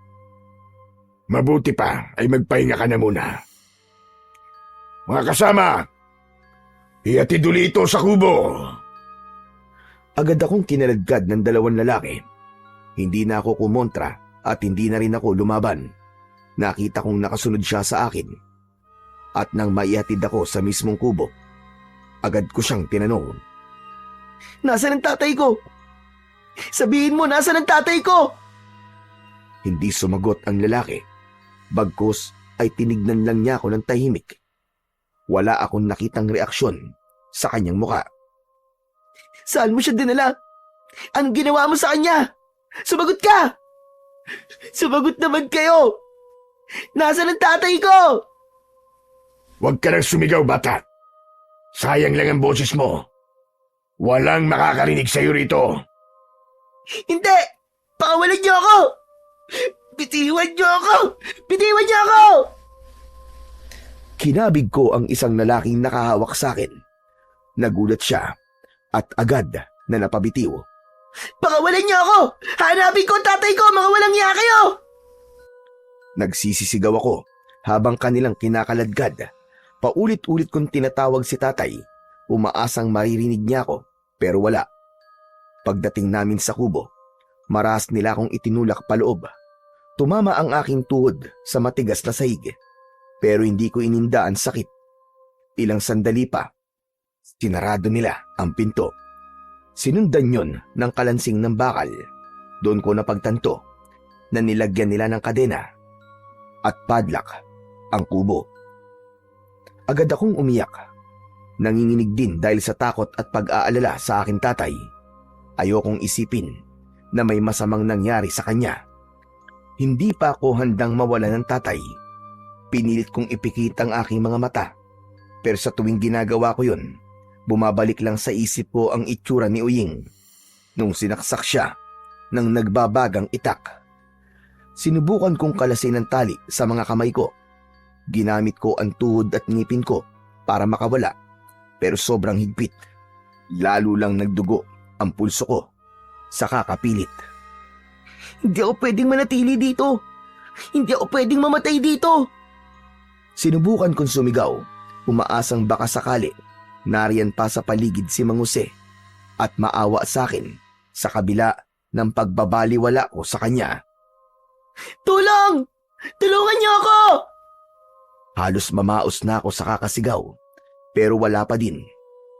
Mabuti pa ay magpahinga ka na muna. Mga kasama, ihatid uli ito sa kubo. Agad akong kinaladkad ng dalawang lalaki. Hindi na ako kumontra at hindi na rin ako lumaban. Nakita kong nakasunod siya sa akin. At nang maihatid ako sa mismong kubo, agad ko siyang tinanong. Nasaan ang tatay ko? Sabihin mo, nasaan ang tatay ko? Hindi sumagot ang lalaki. Bagkus ay tinignan lang niya ako ng tahimik. Wala akong nakitang reaksyon sa kanyang muka. Saan mo siya dinala? Anong ginawa mo sa kanya? Sumagot ka! Sumagot naman kayo! Nasaan ang tatay ko? Huwag ka nang sumigaw, bata. Sayang lang ang boses mo. Walang makakarinig sa'yo rito. Hindi! Pakawalan niyo ako! Bitiwan niyo ako! Bitiwan niyo ako! Kinabig ko ang isang lalaking nakahawak sa akin. Nagulat siya at agad na napabitiw. Pakawalan niyo ako! Hanapin ko ang tatay ko! Mga walang iya kayo! Nagsisisigaw ako habang kanilang kinakaladkad. Paulit-ulit kong tinatawag si tatay. Umaasang maririnig niya ako pero wala. Pagdating namin sa kubo, maras nila akong itinulak paloob. Tumama ang aking tuhod sa matigas na sahig pero hindi ko ininda ang sakit. Ilang sandali pa, sinarado nila ang pinto. Sinundan yon ng kalansing ng bakal. Doon ko napagtanto na nilagyan nila ng kadena at padlock ang kubo. Agad akong umiyak. Nanginginig din dahil sa takot at pag-aalala sa aking tatay. Ayokong isipin na may masamang nangyari sa kanya. Hindi pa ako handang mawala ng tatay. Pinilit kong ipikit ang aking mga mata. Pero sa tuwing ginagawa ko yun, bumabalik lang sa isip ko ang itsura ni Uying nung sinaksak siya ng nagbabagang itak. Sinubukan kong kalasin ang tali sa mga kamay ko. Ginamit ko ang tuhod at ngipin ko para makawala pero sobrang higpit. Lalo lang nagdugo ang pulso ko sa kakapilit. Hindi ako pwedeng manatili dito. Hindi ako pwedeng mamatay dito. Sinubukan kong sumigaw, umaasang baka sakali nariyan pa sa paligid si Mang Jose at maawa sa akin sa kabila ng pagbabaliwala ko sa kanya. Tulong! Tulungan niyo ako! Halos mamaos na ako sa kakasigaw, pero wala pa din.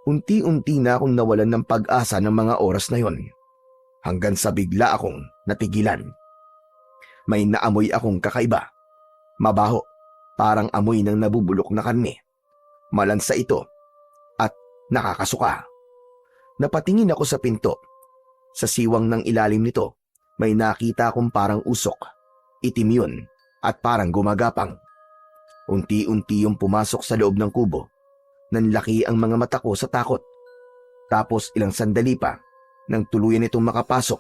Unti-unti na akong nawalan ng pag-asa ng mga oras na yon. Hanggang sa bigla akong natigilan. May naamoy akong kakaiba. Mabaho, parang amoy ng nabubulok na karne. Malansa ito at nakakasuka. Napatingin ako sa pinto. Sa siwang ng ilalim nito, may nakita akong parang usok. Itim yun at parang gumagapang. Unti-unti yung pumasok sa loob ng kubo. Nanlaki ang mga mata ko sa takot. Tapos ilang sandali pa, nang tuluyan itong makapasok,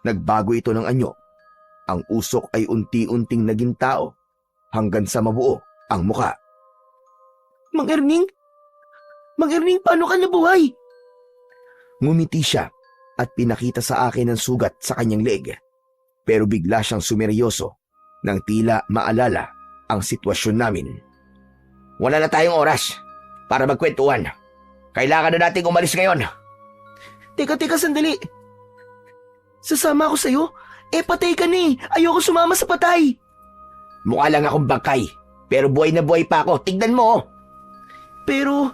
nagbago ito ng anyo. Ang usok ay unti-unting naging tao hanggang sa mabuo ang muka. Mang Erning? Mang Erning, paano ka nabuhay? Ngumiti siya at pinakita sa akin ang sugat sa kanyang leeg. Pero bigla siyang sumeryoso nang tila maalala ang sitwasyon namin. Wala na tayong oras para magkwentuhan. Kailangan na nating umalis ngayon. Teka, sandali. Sasama ako sa'yo? Patay ka ni. Ayoko sumama sa patay. Mukha lang akong bangkay, pero buhay na buhay pa ako. Tignan mo. Pero,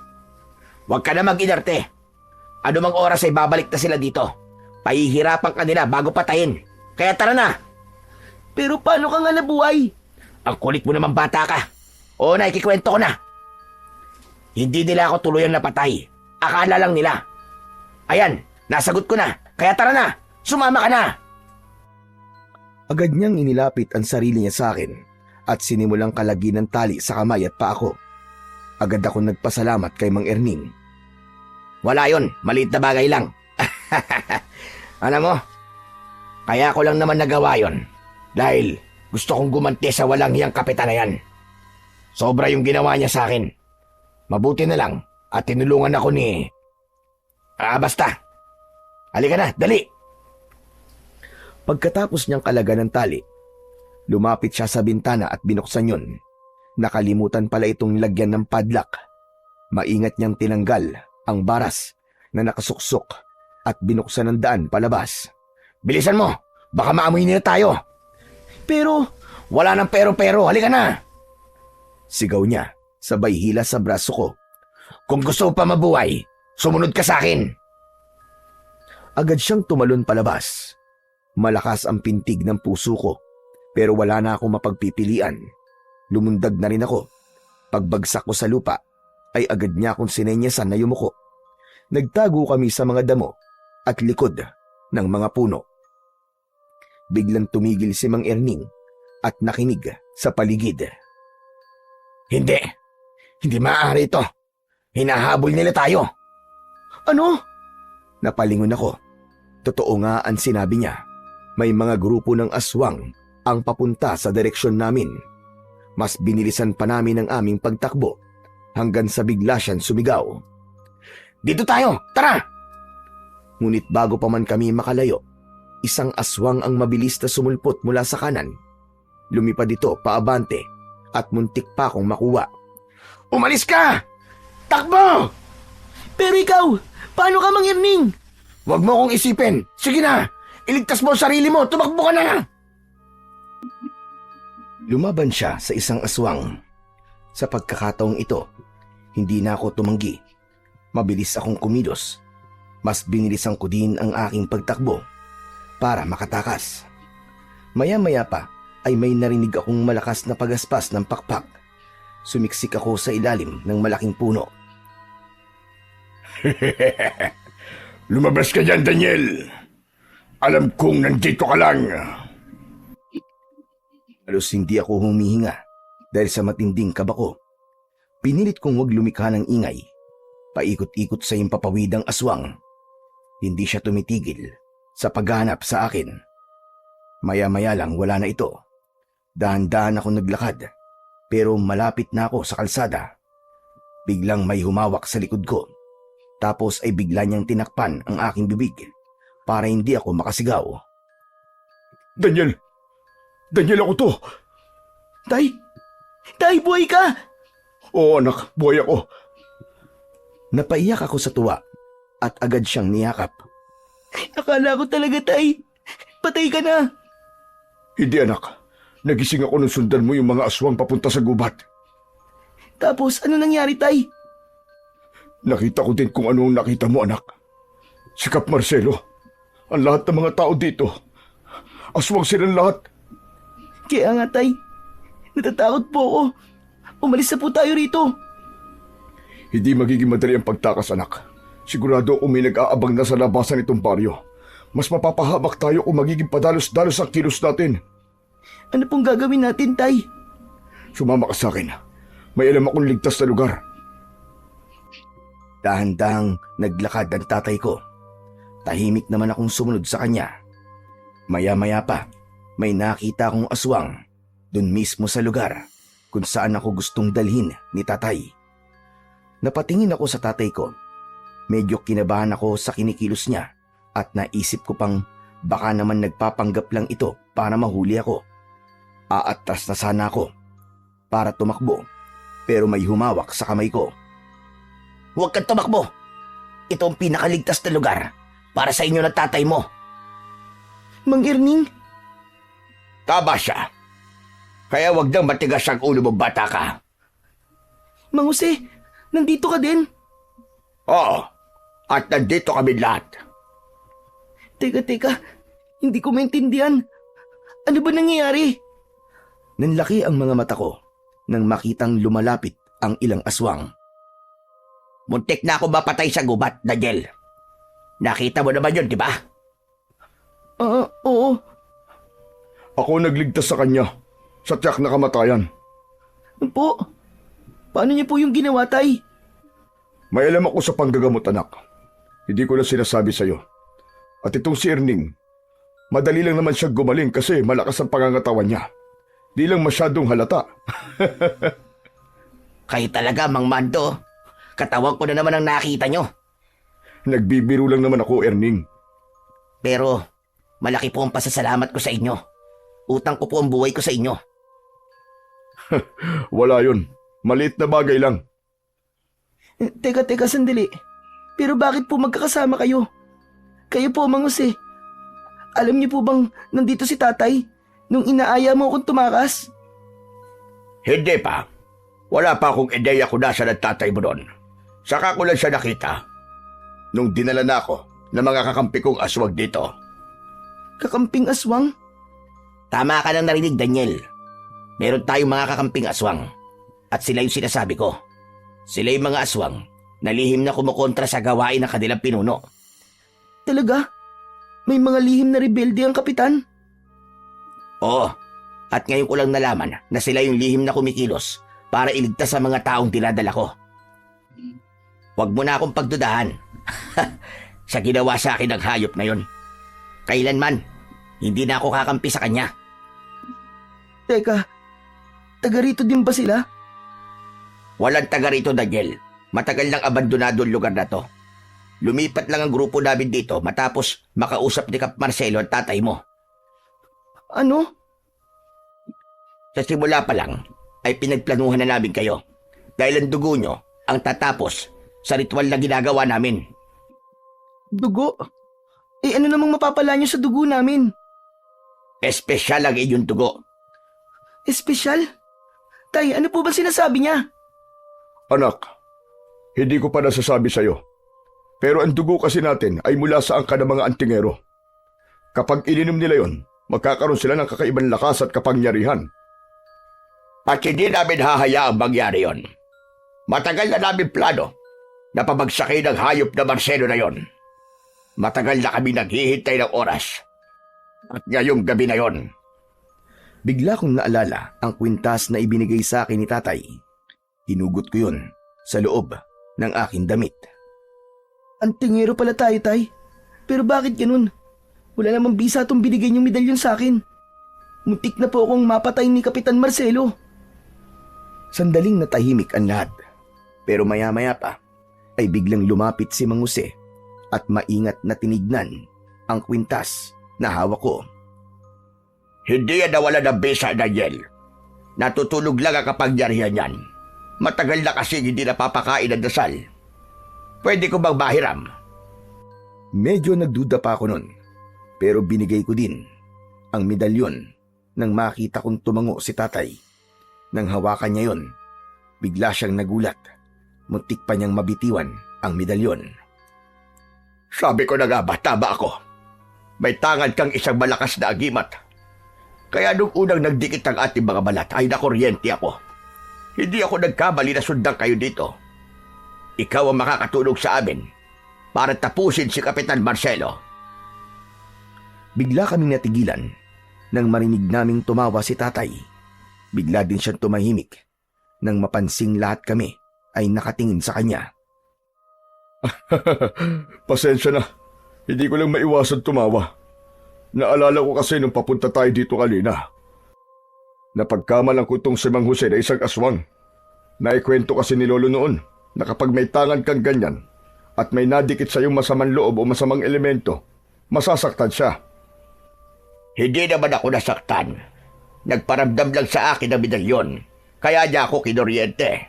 Huwag ka na mag-inarte. Ano mang oras ay babalik na sila dito. Pahihirapan ka nila bago patayin. Kaya tara na. pero paano ka nga nabuhay? Ang kulit mo naman, bata ka. Oo na, ikikwento ko na. Hindi nila ako tuluyang napatay. Akala lang nila. Ayan, nasagot ko na. Kaya tara na, sumama ka na. Agad niyang inilapit ang sarili niya sa akin at sinimulang kalagi ng tali sa kamay at paa ko. Agad ako nagpasalamat kay Mang Erning. Wala yon, maliit na bagay lang. Alam mo, kaya ko lang naman nagawa yon dahil gusto kong gumanti sa walang hiyang kapitan na yan. Sobra yung ginawa niya sa akin. Mabuti na lang at tinulungan ako ni... basta. Halika na, dali. Pagkatapos niyang kalagan ng tali, lumapit siya sa bintana at binuksan yun. Nakalimutan pala itong lagyan ng padlock. Maingat niyang tinanggal ang baras na nakasuksok at binuksan ang daan palabas. Bilisan mo, baka maamoy nila tayo. Pero, Wala nang pero-pero, halika na. Sigaw niya, sabay hila sa braso ko. Kung gusto mo pa mabuhay, sumunod ka sa akin. Agad siyang tumalon palabas. Malakas ang pintig ng puso ko, pero wala na akong mapagpipilian. Lumundag na rin ako. Pagbagsak ko sa lupa, ay agad niya akong sinenyasan na yumuko. Nagtago kami sa mga damo at likod ng mga puno. Biglang tumigil si Mang Erning at nakinig sa paligid. Hindi maaari ito. Hinahabol nila tayo. ano? Napalingon ako. Totoo nga ang sinabi niya. May mga grupo ng aswang ang papunta sa direksyon namin. Mas binilisan pa namin ang aming pagtakbo hanggang sa bigla siyang sumigaw. Dito tayo, tara! Ngunit bago pa man kami makalayo, isang aswang ang mabilis na sumulpot mula sa kanan. Lumipad ito paabante at muntik pa akong makuha. Umalis ka! Takbo! Pero ikaw, paano ka, Mang Erning? Huwag mo akong isipin. Sige na, iligtas mo ang sarili mo. Tumakbo ka na! Lumaban siya sa isang aswang. Sa pagkakataong ito, hindi na ako tumanggi. Mabilis akong kumilos. Mas binilisan ko din ang aking pagtakbo para makatakas. Maya-maya pa ay may narinig akong malakas na pagaspas ng pakpak. Sumiksik ako sa ilalim ng malaking puno. Lumabas ka dyan, Daniel. Alam kong nandito ka lang. Halos hindi ako humihinga dahil sa matinding kaba ko. Pinilit kong huwag lumikha ng ingay. Paikot-ikot sa impapawidang aswang. Hindi siya tumitigil sa paghanap sa akin. Maya-maya lang wala na ito. Dahan-dahan ako naglakad, pero malapit na ako sa kalsada. Biglang may humawak sa likod ko. Tapos ay bigla niyang tinakpan ang aking bibig para hindi ako makasigaw. Daniel! Daniel, ako to! Tay, buhay ka! Oo, anak, buhay ako. Napaiyak ako sa tuwa at agad siyang niyakap. Akala ko talaga, Tay. Patay ka na. Hindi, anak. Nagising ako nung sundan mo yung mga aswang papunta sa gubat. Tapos, ano nangyari, Tay? Nakita ko din kung ano ang nakita mo, anak. Si Kap Marcelo. Ang lahat ng mga tao dito. Aswang silang lahat. Kaya nga, Tay. Natatakot po ako. Umalis na po tayo rito. Hindi magiging madali ang pagtakas, anak. Sigurado kung may nag-aabang na sa labasan itong baryo. Mas mapapahabak tayo kung magiging padalos-dalos ang kilos natin. Ano pong gagawin natin, Tay? Sumama ka sa akin. May alam akong ligtas na lugar. Dahan-dahang naglakad ang tatay ko. Tahimik naman akong sumunod sa kanya. Maya-maya pa, may nakita akong aswang dun mismo sa lugar kung saan ako gustong dalhin ni tatay. Napatingin ako sa tatay ko. Medyo kinabahan ako sa kinikilos niya at naisip ko pang baka naman nagpapanggap lang ito para mahuli ako. Aatras na sana ako para tumakbo pero may humawak sa kamay ko. Huwag kang tumakbo. Ito ang pinakaligtas na lugar para sa inyo ng tatay mo. Mang Erning? Tama siya. Kaya huwag nang matigas ang ulo mo, bata ka. Mang Jose, nandito ka din? Oo, at nandito kami lahat. Teka, hindi ko maintindihan. Ano ba nangyayari? Nanlaki ang mga mata ko nang makitang lumalapit ang ilang aswang. Muntik na ako mapatay sa gubat, Daniel. Nakita mo naman yun, di ba? Oo. Ako nagligtas sa kanya sa tiyak na kamatayan. Po, paano niyo po yung ginawa, Tay? May alam ako sa panggagamot, anak. Hindi ko na sinasabi sa'yo. At itong si Erning, madali lang naman siya gumaling kasi malakas ang pangangatawan niya. Di lang masyadong halata. Kayo talaga, Mang Mando. Katawan ko na naman ang nakita nyo. Nagbibiro lang naman ako, Erning. Pero malaki po ang pasasalamat ko sa inyo. Utang ko po ang buhay ko sa inyo. Wala yun. Maliit na bagay lang. Teka, sandali. Pero bakit po magkakasama kayo? Kayo po, Mang Jose. Alam niyo po bang nandito si tatay nung inaaya mo akong tumakas? Hindi pa. Wala pa akong ideya kung nasa ng tatay mo doon. Saka ko lang siya nakita nung dinala na ako ng mga kakampi kong aswag dito. Kakamping aswang? Tama ka nang narinig, Daniel. Meron tayong mga kakamping aswang. At sila yung sinasabi ko. Sila yung mga aswang na lihim na kumukontra sa gawain ng kanilang pinuno. Talaga? May mga lihim na rebelde ang kapitan? Oo. At ngayon ko lang nalaman na sila yung lihim na kumikilos para iligtas sa mga taong dinadala ko. Huwag mo na akong pagdudahan. Sa ginawa sa akin ng hayop na yon. Kailanman, hindi na ako kakampi sa kanya. Teka, taga rito din ba sila? Walang taga rito, Daniel. Matagal nang abandonado ang lugar na to. Lumipat lang ang grupo namin dito matapos makausap ni Kap Marcelo ang tatay mo. Ano? Sa simula pa lang ay pinagplanuhan na namin kayo dahil ang dugo nyo ang tatapos sa ritual na ginagawa namin. Dugo? Eh ano namang mapapala niyo sa dugo namin? Espesyal ang inyong dugo. Espesyal? Tay, ano po ba sinasabi niya? Anak, hindi ko pa nasasabi sa'yo. Pero ang dugo kasi natin ay mula sa angka ng mga antingero. Kapag ininom nila yon, magkakaroon sila ng kakaibang lakas at kapangyarihan. At hindi namin hahayaang mangyari yon. Matagal na namin plano na pabagsakin ang hayop na Marcelo na yon. Matagal na kami naghihintay ng oras. At ngayong gabi na yon. Bigla kong naalala ang kwintas na ibinigay sa akin ni tatay. Hinugot ko yun sa loob ng aking damit. Antingero pala tayo, tay. Pero bakit ganun? Wala namang bisa itong binigay niyong medalyon sa akin. Muntik na po akong mapatay ni Kapitan Marcelo. Sandaling natahimik ang lahat. Pero maya-maya pa ay biglang lumapit si Mang Jose at maingat na tinignan ang kwintas na hawak ko. Hindi yan nawala ng bisa, Daniel. Natutulog lang ang kapangyarihan yan. Matagal na kasi hindi napapakain ang dasal. Pwede ko bang mahiram? Medyo nagduda pa ako nun, pero binigay ko din ang medalyon nang makita kong tumango si tatay. Nang hawakan niya yon, bigla siyang nagulat. Muntik pa niyang mabitiwan ang medalyon. Sabi ko na nga ba, tama ako. May tangan kang isang malakas na agimat. Kaya nung unang nagdikit ang ating mga balat ay nakuryente ako. Hindi ako nagkamali na sundan kayo dito. Ikaw ang makakatulog sa amin para tapusin si Kapitan Marcelo. Bigla kaming natigilan nang marinig naming tumawa si tatay. Bigla din siyang tumahimik nang mapansing lahat kami ay nakatingin sa kanya. Pasensya na. Hindi ko lang maiwasan tumawa. Naalala ko kasi nung papunta tayo dito kanina. Napagkamalang ko itong si Mang Jose na isang aswang. Naikwento kasi ni Lolo noon na kapag may tangan kang ganyan at may nadikit sa iyong masamang loob o masamang elemento, masasaktan siya. Hindi naman ako nasaktan. Nagparamdam lang sa akin ang medalyon. Kaya niya ako kinoryente.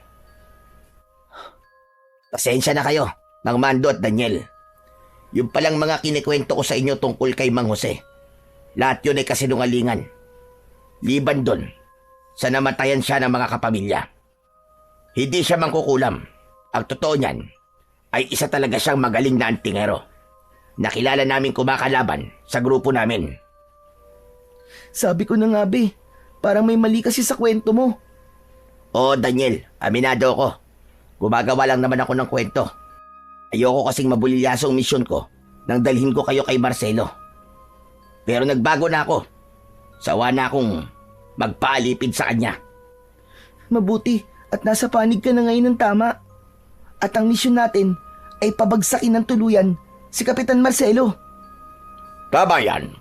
Pasensya na kayo, Mang Mando at Daniel. Yung palang mga kinikwento ko sa inyo tungkol kay Mang Jose. Lahat yun ay kasinungalingan. Liban dun, sa namatayan siya ng mga kapamilya. Hindi siya mangkukulam. Ang totoo niyan ay isa talaga siyang magaling na antingero. Nakilala namin kumakalaban sa grupo namin. Sabi ko na nga, be. Parang may mali kasi sa kwento mo. Oo, Daniel, aminado ako. Gumagawa lang naman ako ng kwento. Ayoko kasing mabulilyaso ang misyon ko nang dalhin ko kayo kay Marcelo. Pero nagbago na ako. Sawa na akong magpaalipid sa kanya. Mabuti at nasa panig ka na ngayon ng tama. At ang misyon natin ay pabagsakin ng tuluyan si Kapitan Marcelo. Tama yan.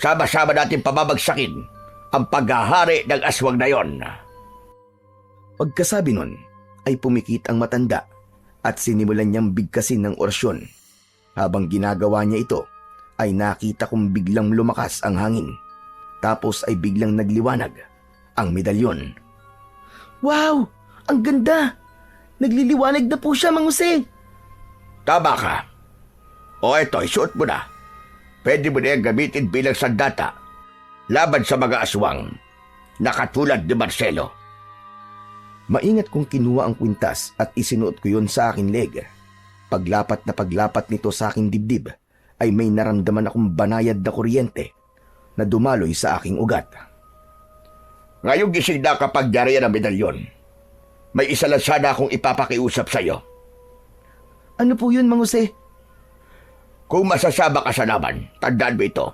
Sama-sama natin pababagsakin ang paghahari ng aswang na yon. Pagkasabi nun ay pumikit ang matanda at sinimulan niyang bigkasin ng orasyon. Habang ginagawa niya ito, ay nakita kong biglang lumakas ang hangin. Tapos ay biglang nagliwanag ang medalyon. Wow! Ang ganda! Nagliliwanag na po siya, Mang Jose. Tama ka. O eto, isuot mo na. Pwede mo na yung gamitin bilang sandata laban sa mga aswang na katulad ni Marcelo. Maingat kong kinuha ang kwintas at isinuot ko yon sa aking leg. Paglapat na paglapat nito sa aking dibdib, ay may naramdaman akong banayad na kuryente na dumaloy sa aking ugat. Ngayong gising na kapag yari ang medalyon, may isa lang sana akong ipapakiusap sa iyo. Ano po yun, Mang Jose? Kung masasama ka sa laban, tandaan mo ito.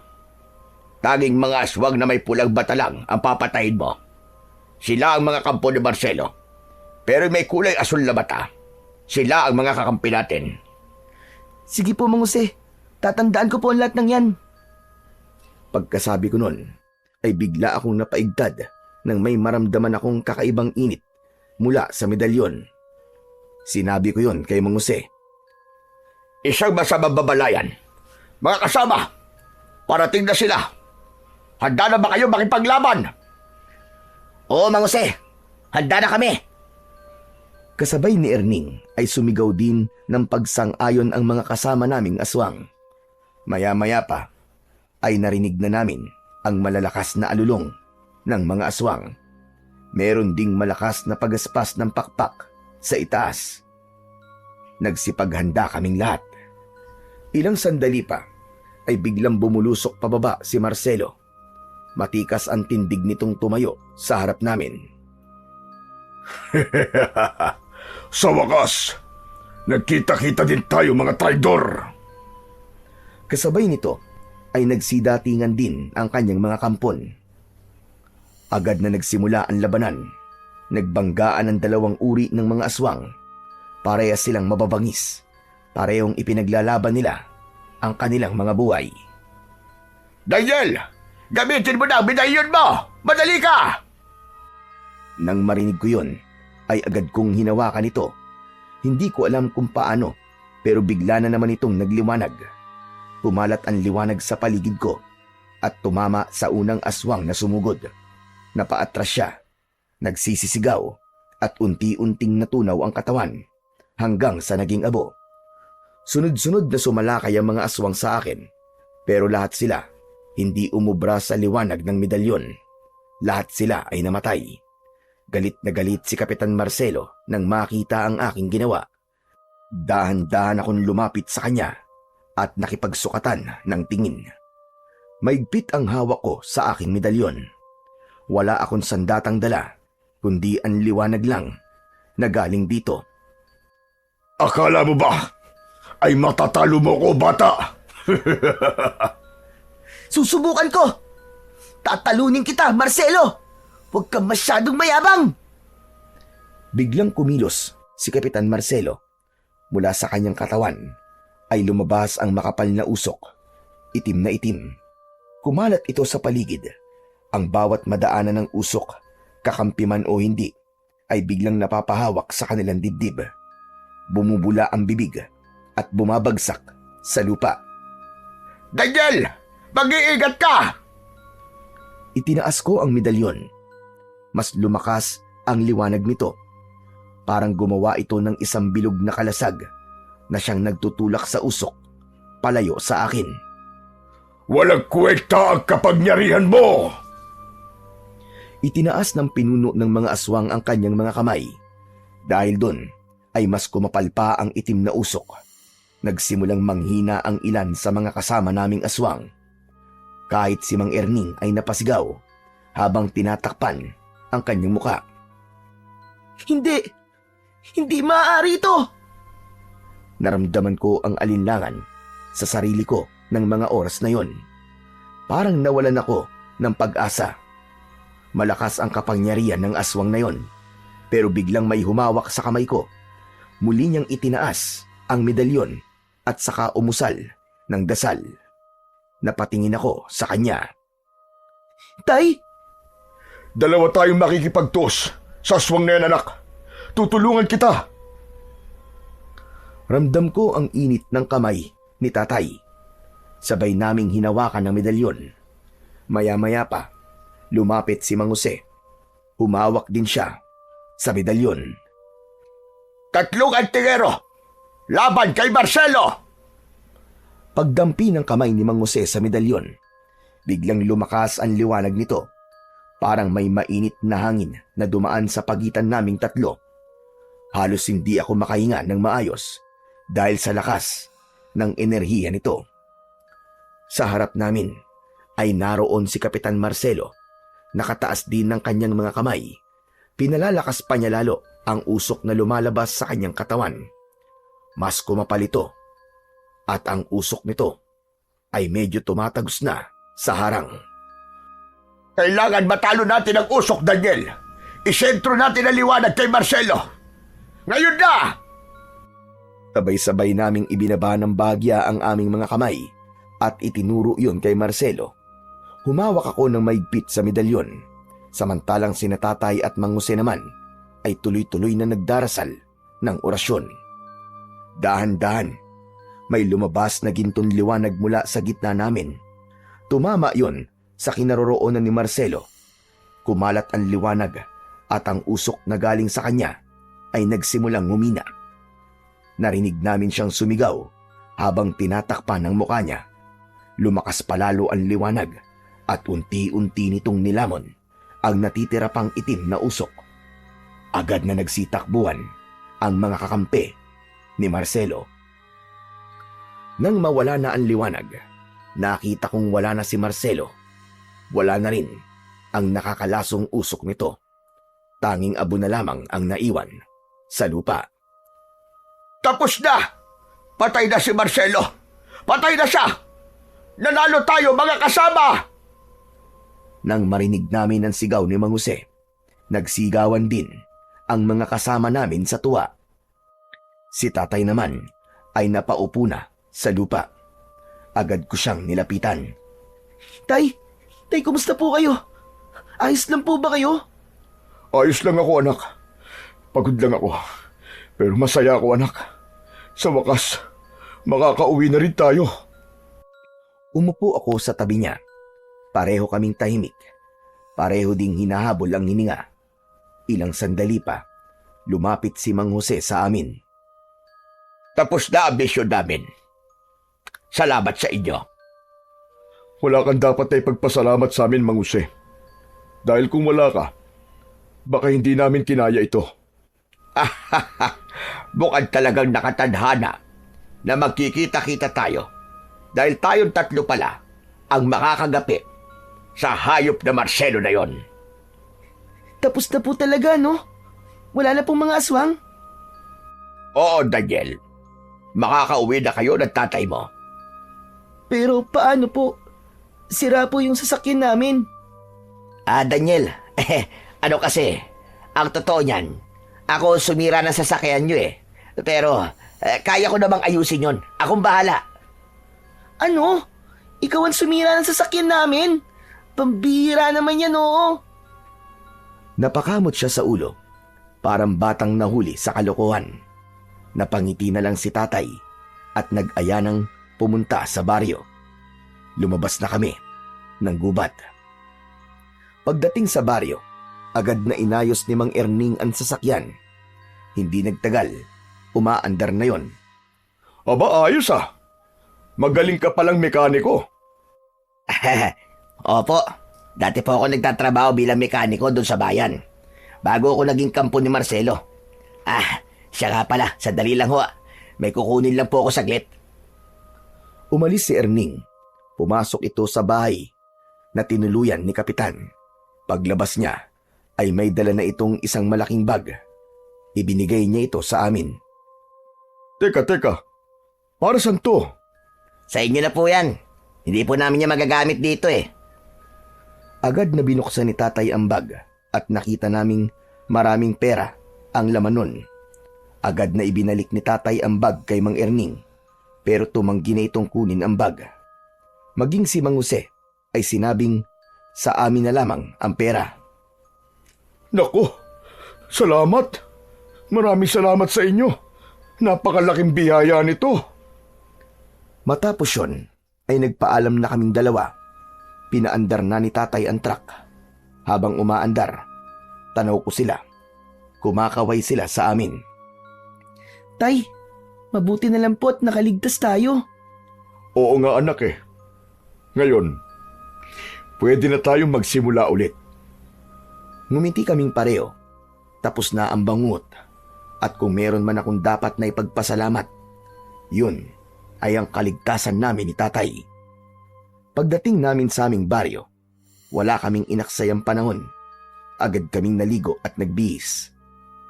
Tanging mga aswang na may pulang bata lang ang papatayin mo. Sila ang mga kampo ni Marcelo. Pero may kulay asul na mata. Sila ang mga kakampi natin. Sige po, Mang Jose. Tatandaan ko po ang lahat ng yan. Pagkasabi ko nun, ay bigla akong napaigtad nang may maramdaman akong kakaibang init mula sa medalyon. Sinabi ko yon kay Mang Jose. Isang masamang babalayan. Mga kasama, parating na sila. Handa na ba kayo makipaglaban? Oo, Mang Jose. Handa na kami. Kasabay ni Erning ay sumigaw din ng pagsang-ayon ang mga kasama naming aswang. Maya-maya pa ay narinig na namin ang malalakas na alulong ng mga aswang. Meron ding malakas na pagaspas ng pakpak sa itaas. Nagsipaghanda kaming lahat. Ilang sandali pa ay biglang bumulusok pababa si Marcelo. Matikas ang tindig nitong tumayo sa harap namin. Sa wakas, nagkita-kita din tayo mga traidor. Kasabay nito ay nagsidatingan din ang kanyang mga kampon. Agad na nagsimula ang labanan. Nagbanggaan ang dalawang uri ng mga aswang. Parehas silang mababangis. Parehong ipinaglalaban nila ang kanilang mga buhay. Daniel, gamitin mo na ang medalyon mo! Madali ka! Nang marinig ko yun, ay agad kong hinawakan ito. Hindi ko alam kung paano, pero bigla na naman itong nagliwanag. Pumalat ang liwanag sa paligid ko at tumama sa unang aswang na sumugod. Napaatras siya, nagsisisigaw at unti-unting natunaw ang katawan hanggang sa naging abo. Sunod-sunod na sumalakay ang mga aswang sa akin, pero lahat sila hindi umubra sa liwanag ng medalyon. Lahat sila ay namatay. Galit na galit si Kapitan Marcelo nang makita ang aking ginawa. Dahan-dahan akong lumapit sa kanya at nakipagsukatan ng tingin. Maigpit ang hawak ko sa aking medalyon. Wala akong sandatang dala, kundi ang liwanag lang na galing dito. Akala mo ba ay matatalo mo ko, bata? Susubukan ko! Tatalunin kita, Marcelo! Huwag kang masyadong mayabang! Biglang kumilos si Kapitan Marcelo. Mula sa kanyang katawan ay lumabas ang makapal na usok. Itim na itim. Kumalat ito sa paligid. Ang bawat madaanan ng usok, kakampi man o hindi, ay biglang napapahawak sa kanilang dibdib. Bumubula ang bibig at bumabagsak sa lupa. Daniel, mag-iingat ka! Itinaas ko ang medalyon. Mas lumakas ang liwanag nito. Parang gumawa ito ng isang bilog na kalasag na siyang nagtutulak sa usok, palayo sa akin. Walang kwenta ang kapangyarihan mo! Itinaas ng pinuno ng mga aswang ang kanyang mga kamay. Dahil doon ay mas kumapal pa ang itim na usok. Nagsimulang manghina ang ilan sa mga kasama naming aswang. Kahit si Mang Erning ay napasigaw habang tinatakpan ang kanyang muka. Hindi! Hindi maaari ito! Naramdaman ko ang alinlangan sa sarili ko ng mga oras na yon. Parang nawalan ako ng pag-asa. Malakas ang kapangyarihan ng aswang na yon, pero biglang may humawak sa kamay ko. Muli niyang itinaas ang medalyon at saka umusal ng dasal. Napatingin ako sa kanya. Tay! Dalawa tayong makikipagtos sa aswang na yan, anak. Tutulungan kita. Ramdam ko ang init ng kamay ni tatay. Sabay naming hinawakan ng medalyon. Maya-maya pa, lumapit si Mang Jose. Humawak din siya sa medalyon. Tatlong antingero! Laban kay Marcelo! Pagdampi ng kamay ni Mang Jose sa medalyon, biglang lumakas ang liwanag nito. Parang may mainit na hangin na dumaan sa pagitan naming tatlo. Halos hindi ako makahinga ng maayos dahil sa lakas ng enerhiya nito. Sa harap namin ay naroon si Kapitan Marcelo. Nakataas din ng kanyang mga kamay. Pinalalakas pa niya lalo ang usok na lumalabas sa kanyang katawan. Mas kumapal ito at ang usok nito ay medyo tumatagos na sa harang. Kailangan matalo natin ang usok, Daniel. Isentro natin ang liwanag kay Marcelo. Ngayon na! Sabay-sabay naming ibinaba ng bagya ang aming mga kamay at itinuro yun kay Marcelo. Humawak ako ng maigpit sa medalyon, samantalang sina Tatay at Mang Jose naman ay tuloy-tuloy na nagdarasal ng orasyon. Dahan-dahan, may lumabas na gintong liwanag mula sa gitna namin. Tumama yon sa kinaroroonan ni Marcelo. Kumalat ang liwanag at ang usok na galing sa kanya ay nagsimulang humina. Narinig namin siyang sumigaw habang tinatakpan ng mukha niya. Lumakas palalo ang liwanag at unti-unti nitong nilamon ang natitira pang itim na usok. Agad na nagsitakbuhan ang mga kakampi ni Marcelo. Nang mawala na ang liwanag, nakita kong wala na si Marcelo. Wala na rin ang nakakalasong usok nito. Tanging abo na lamang ang naiwan sa lupa. Tapos na! Patay na si Marcelo! Patay na siya! Nanalo tayo, mga kasama! Nang marinig namin ang sigaw ni Mang Jose, nagsigawan din ang mga kasama namin sa tuwa. Si Tatay naman ay napaupo na sa lupa. Agad ko siyang nilapitan. Tay, kumusta po kayo? Ayos lang po ba kayo? Ayos lang ako, anak. Pagod lang ako. Pero masaya ako, anak. Sa wakas, makakauwi na rin tayo. Umupo ako sa tabi niya. Pareho kaming tahimik. Pareho ding hinahabol ang hininga. Ilang sandali pa, lumapit si Mang Jose sa amin. Tapos na ang misyon namin. Salamat sa inyo. Wala kang dapat ay pagpasalamat sa amin, Mang Jose. Dahil kung wala ka, baka hindi namin kinaya ito. Mukhang talagang nakatadhana na magkikita-kita tayo dahil tayong tatlo pala ang makakagapi sa hayop na Marcelo na yon. Tapos na po talaga, no? Wala na pong mga aswang? Oo, Daniel. Makakauwi na kayo ng tatay mo. Pero paano po? Sira po yung sasakyan namin. Daniel, ano kasi, ang totoo niyan, ako sumira ng sasakyan nyo eh. Pero, kaya ko namang ayusin yon. Akong bahala. Ano? Ikaw ang sumira ng sasakyan namin? Pambihira naman yan, oo. Napakamot siya sa ulo. Parang batang nahuli sa kalokohan. Napangiti na lang si Tatay at nag-aya ng pumunta sa baryo. Lumabas na kami ng gubat. Pagdating sa baryo, agad na inayos ni Mang Erning ang sasakyan. Hindi nagtagal, umaandar na yon. Aba, ayos ah. Magaling ka palang mekaniko. Opo, dati po ako nagtatrabaho bilang mekaniko doon sa bayan. Bago ako naging kampo ni Marcelo. Siya nga pala, sandali lang ho. May kukunin lang po ako saglit. Umalis si Erning. Pumasok ito sa bahay na tinuluyan ni Kapitan. Paglabas niya ay may dala na itong isang malaking bag. Ibinigay niya ito sa amin. Teka. Para saan to? Sa inyo na po yan. Hindi po namin niya magagamit dito eh. Agad na binuksan ni Tatay ang bag at nakita naming maraming pera ang laman nun. Agad na ibinalik ni Tatay ang bag kay Mang Erning, pero tumanggi na itong kunin ang bag. Maging si Mang Jose ay sinabing sa amin na lamang ang pera. Naku, salamat. Maraming salamat sa inyo. Napakalaking biyaya nito. Matapos yun, ay nagpaalam na kaming dalawa. Pinaandar na ni tatay ang truck. Habang umaandar, tanaw ko sila. Kumakaway sila sa amin. Tay, mabuti na lang po at nakaligtas tayo. Oo nga anak eh. Ngayon, pwede na tayong magsimula ulit. Ngumiti kaming pareho. Tapos na ang bangungot. At kung meron man akong dapat na ipagpasalamat, yun ay ang kaligtasan namin ni tatay. Pagdating namin sa aming baryo, wala kaming inaksayang panahon. Agad kaming naligo at nagbihis.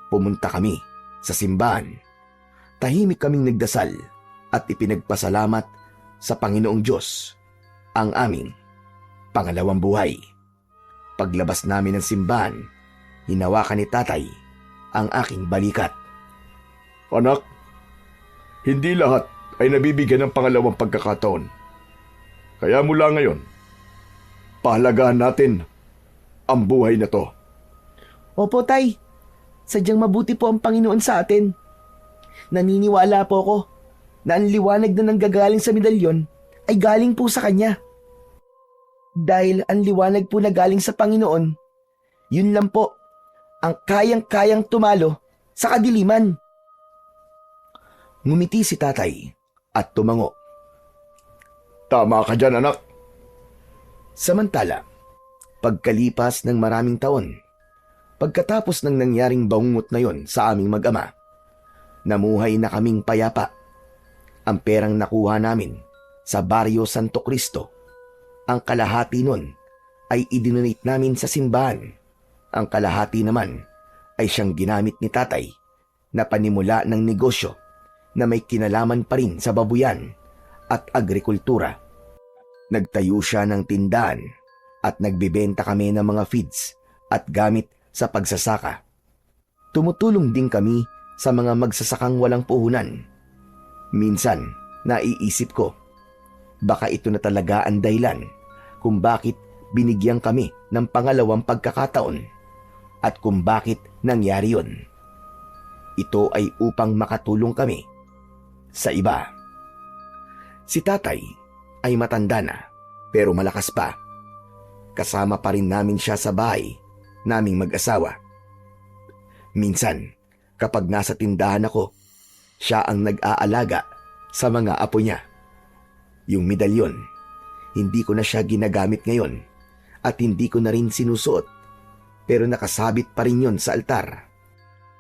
Pumunta kami sa simbahan. Tahimik kaming nagdasal at ipinagpasalamat sa Panginoong Diyos ang aming pangalawang buhay. Paglabas namin ng simbahan, hinawakan ni tatay ang aking balikat. Anak, hindi lahat ay nabibigyan ng pangalawang pagkakataon. Kaya mula ngayon, pahalagahan natin ang buhay na to. Opo, Tay. Sadyang mabuti po ang Panginoon sa atin. Naniniwala po ako na ang liwanag na nanggagaling sa medalyon ay galing po sa Kanya. Dahil ang liwanag po na galing sa Panginoon, yun lang po ang kayang-kayang tumalo sa kadiliman. Ngumiti si tatay at tumango. Tama ka dyan, anak. Samantala, pagkalipas ng maraming taon, pagkatapos ng nangyaring bangungot na yon sa aming mag-ama, namuhay na kaming payapa. Ang perang nakuha namin sa Baryo Santo Cristo, ang kalahati nun ay idinonate namin sa simbahan. Ang kalahati naman ay siyang ginamit ni tatay na panimula ng negosyo na may kinalaman pa rin sa babuyan at agrikultura. Nagtayo siya ng tindahan at nagbibenta kami ng mga feeds at gamit sa pagsasaka. Tumutulong din kami sa mga magsasakang walang puhunan. Minsan, naiisip ko, baka ito na talaga ang dahilan kung bakit binigyan kami ng pangalawang pagkakataon at kung bakit nangyari yun. Ito ay upang makatulong kami sa iba. Si tatay ay matanda na pero malakas pa. Kasama pa rin namin siya sa bahay naming mag-asawa. Minsan, kapag nasa tindahan ako, siya ang nag-aalaga sa mga apo niya. Yung medalyon, hindi ko na siya ginagamit ngayon at hindi ko na rin sinusuot, pero nakasabit pa rin yon sa altar.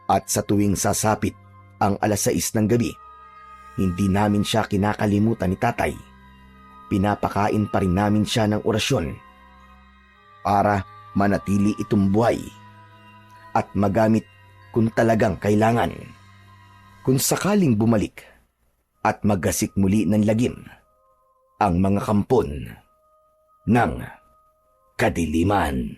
At sa tuwing sasapit ang 6:00 ng gabi, hindi namin siya kinakalimutan ni tatay. Pinapakain pa rin namin siya ng orasyon para manatili itong buhay at magamit kung talagang kailangan. Kung sakaling bumalik at maggasik muli ng lagim ang mga kampon ng kadiliman.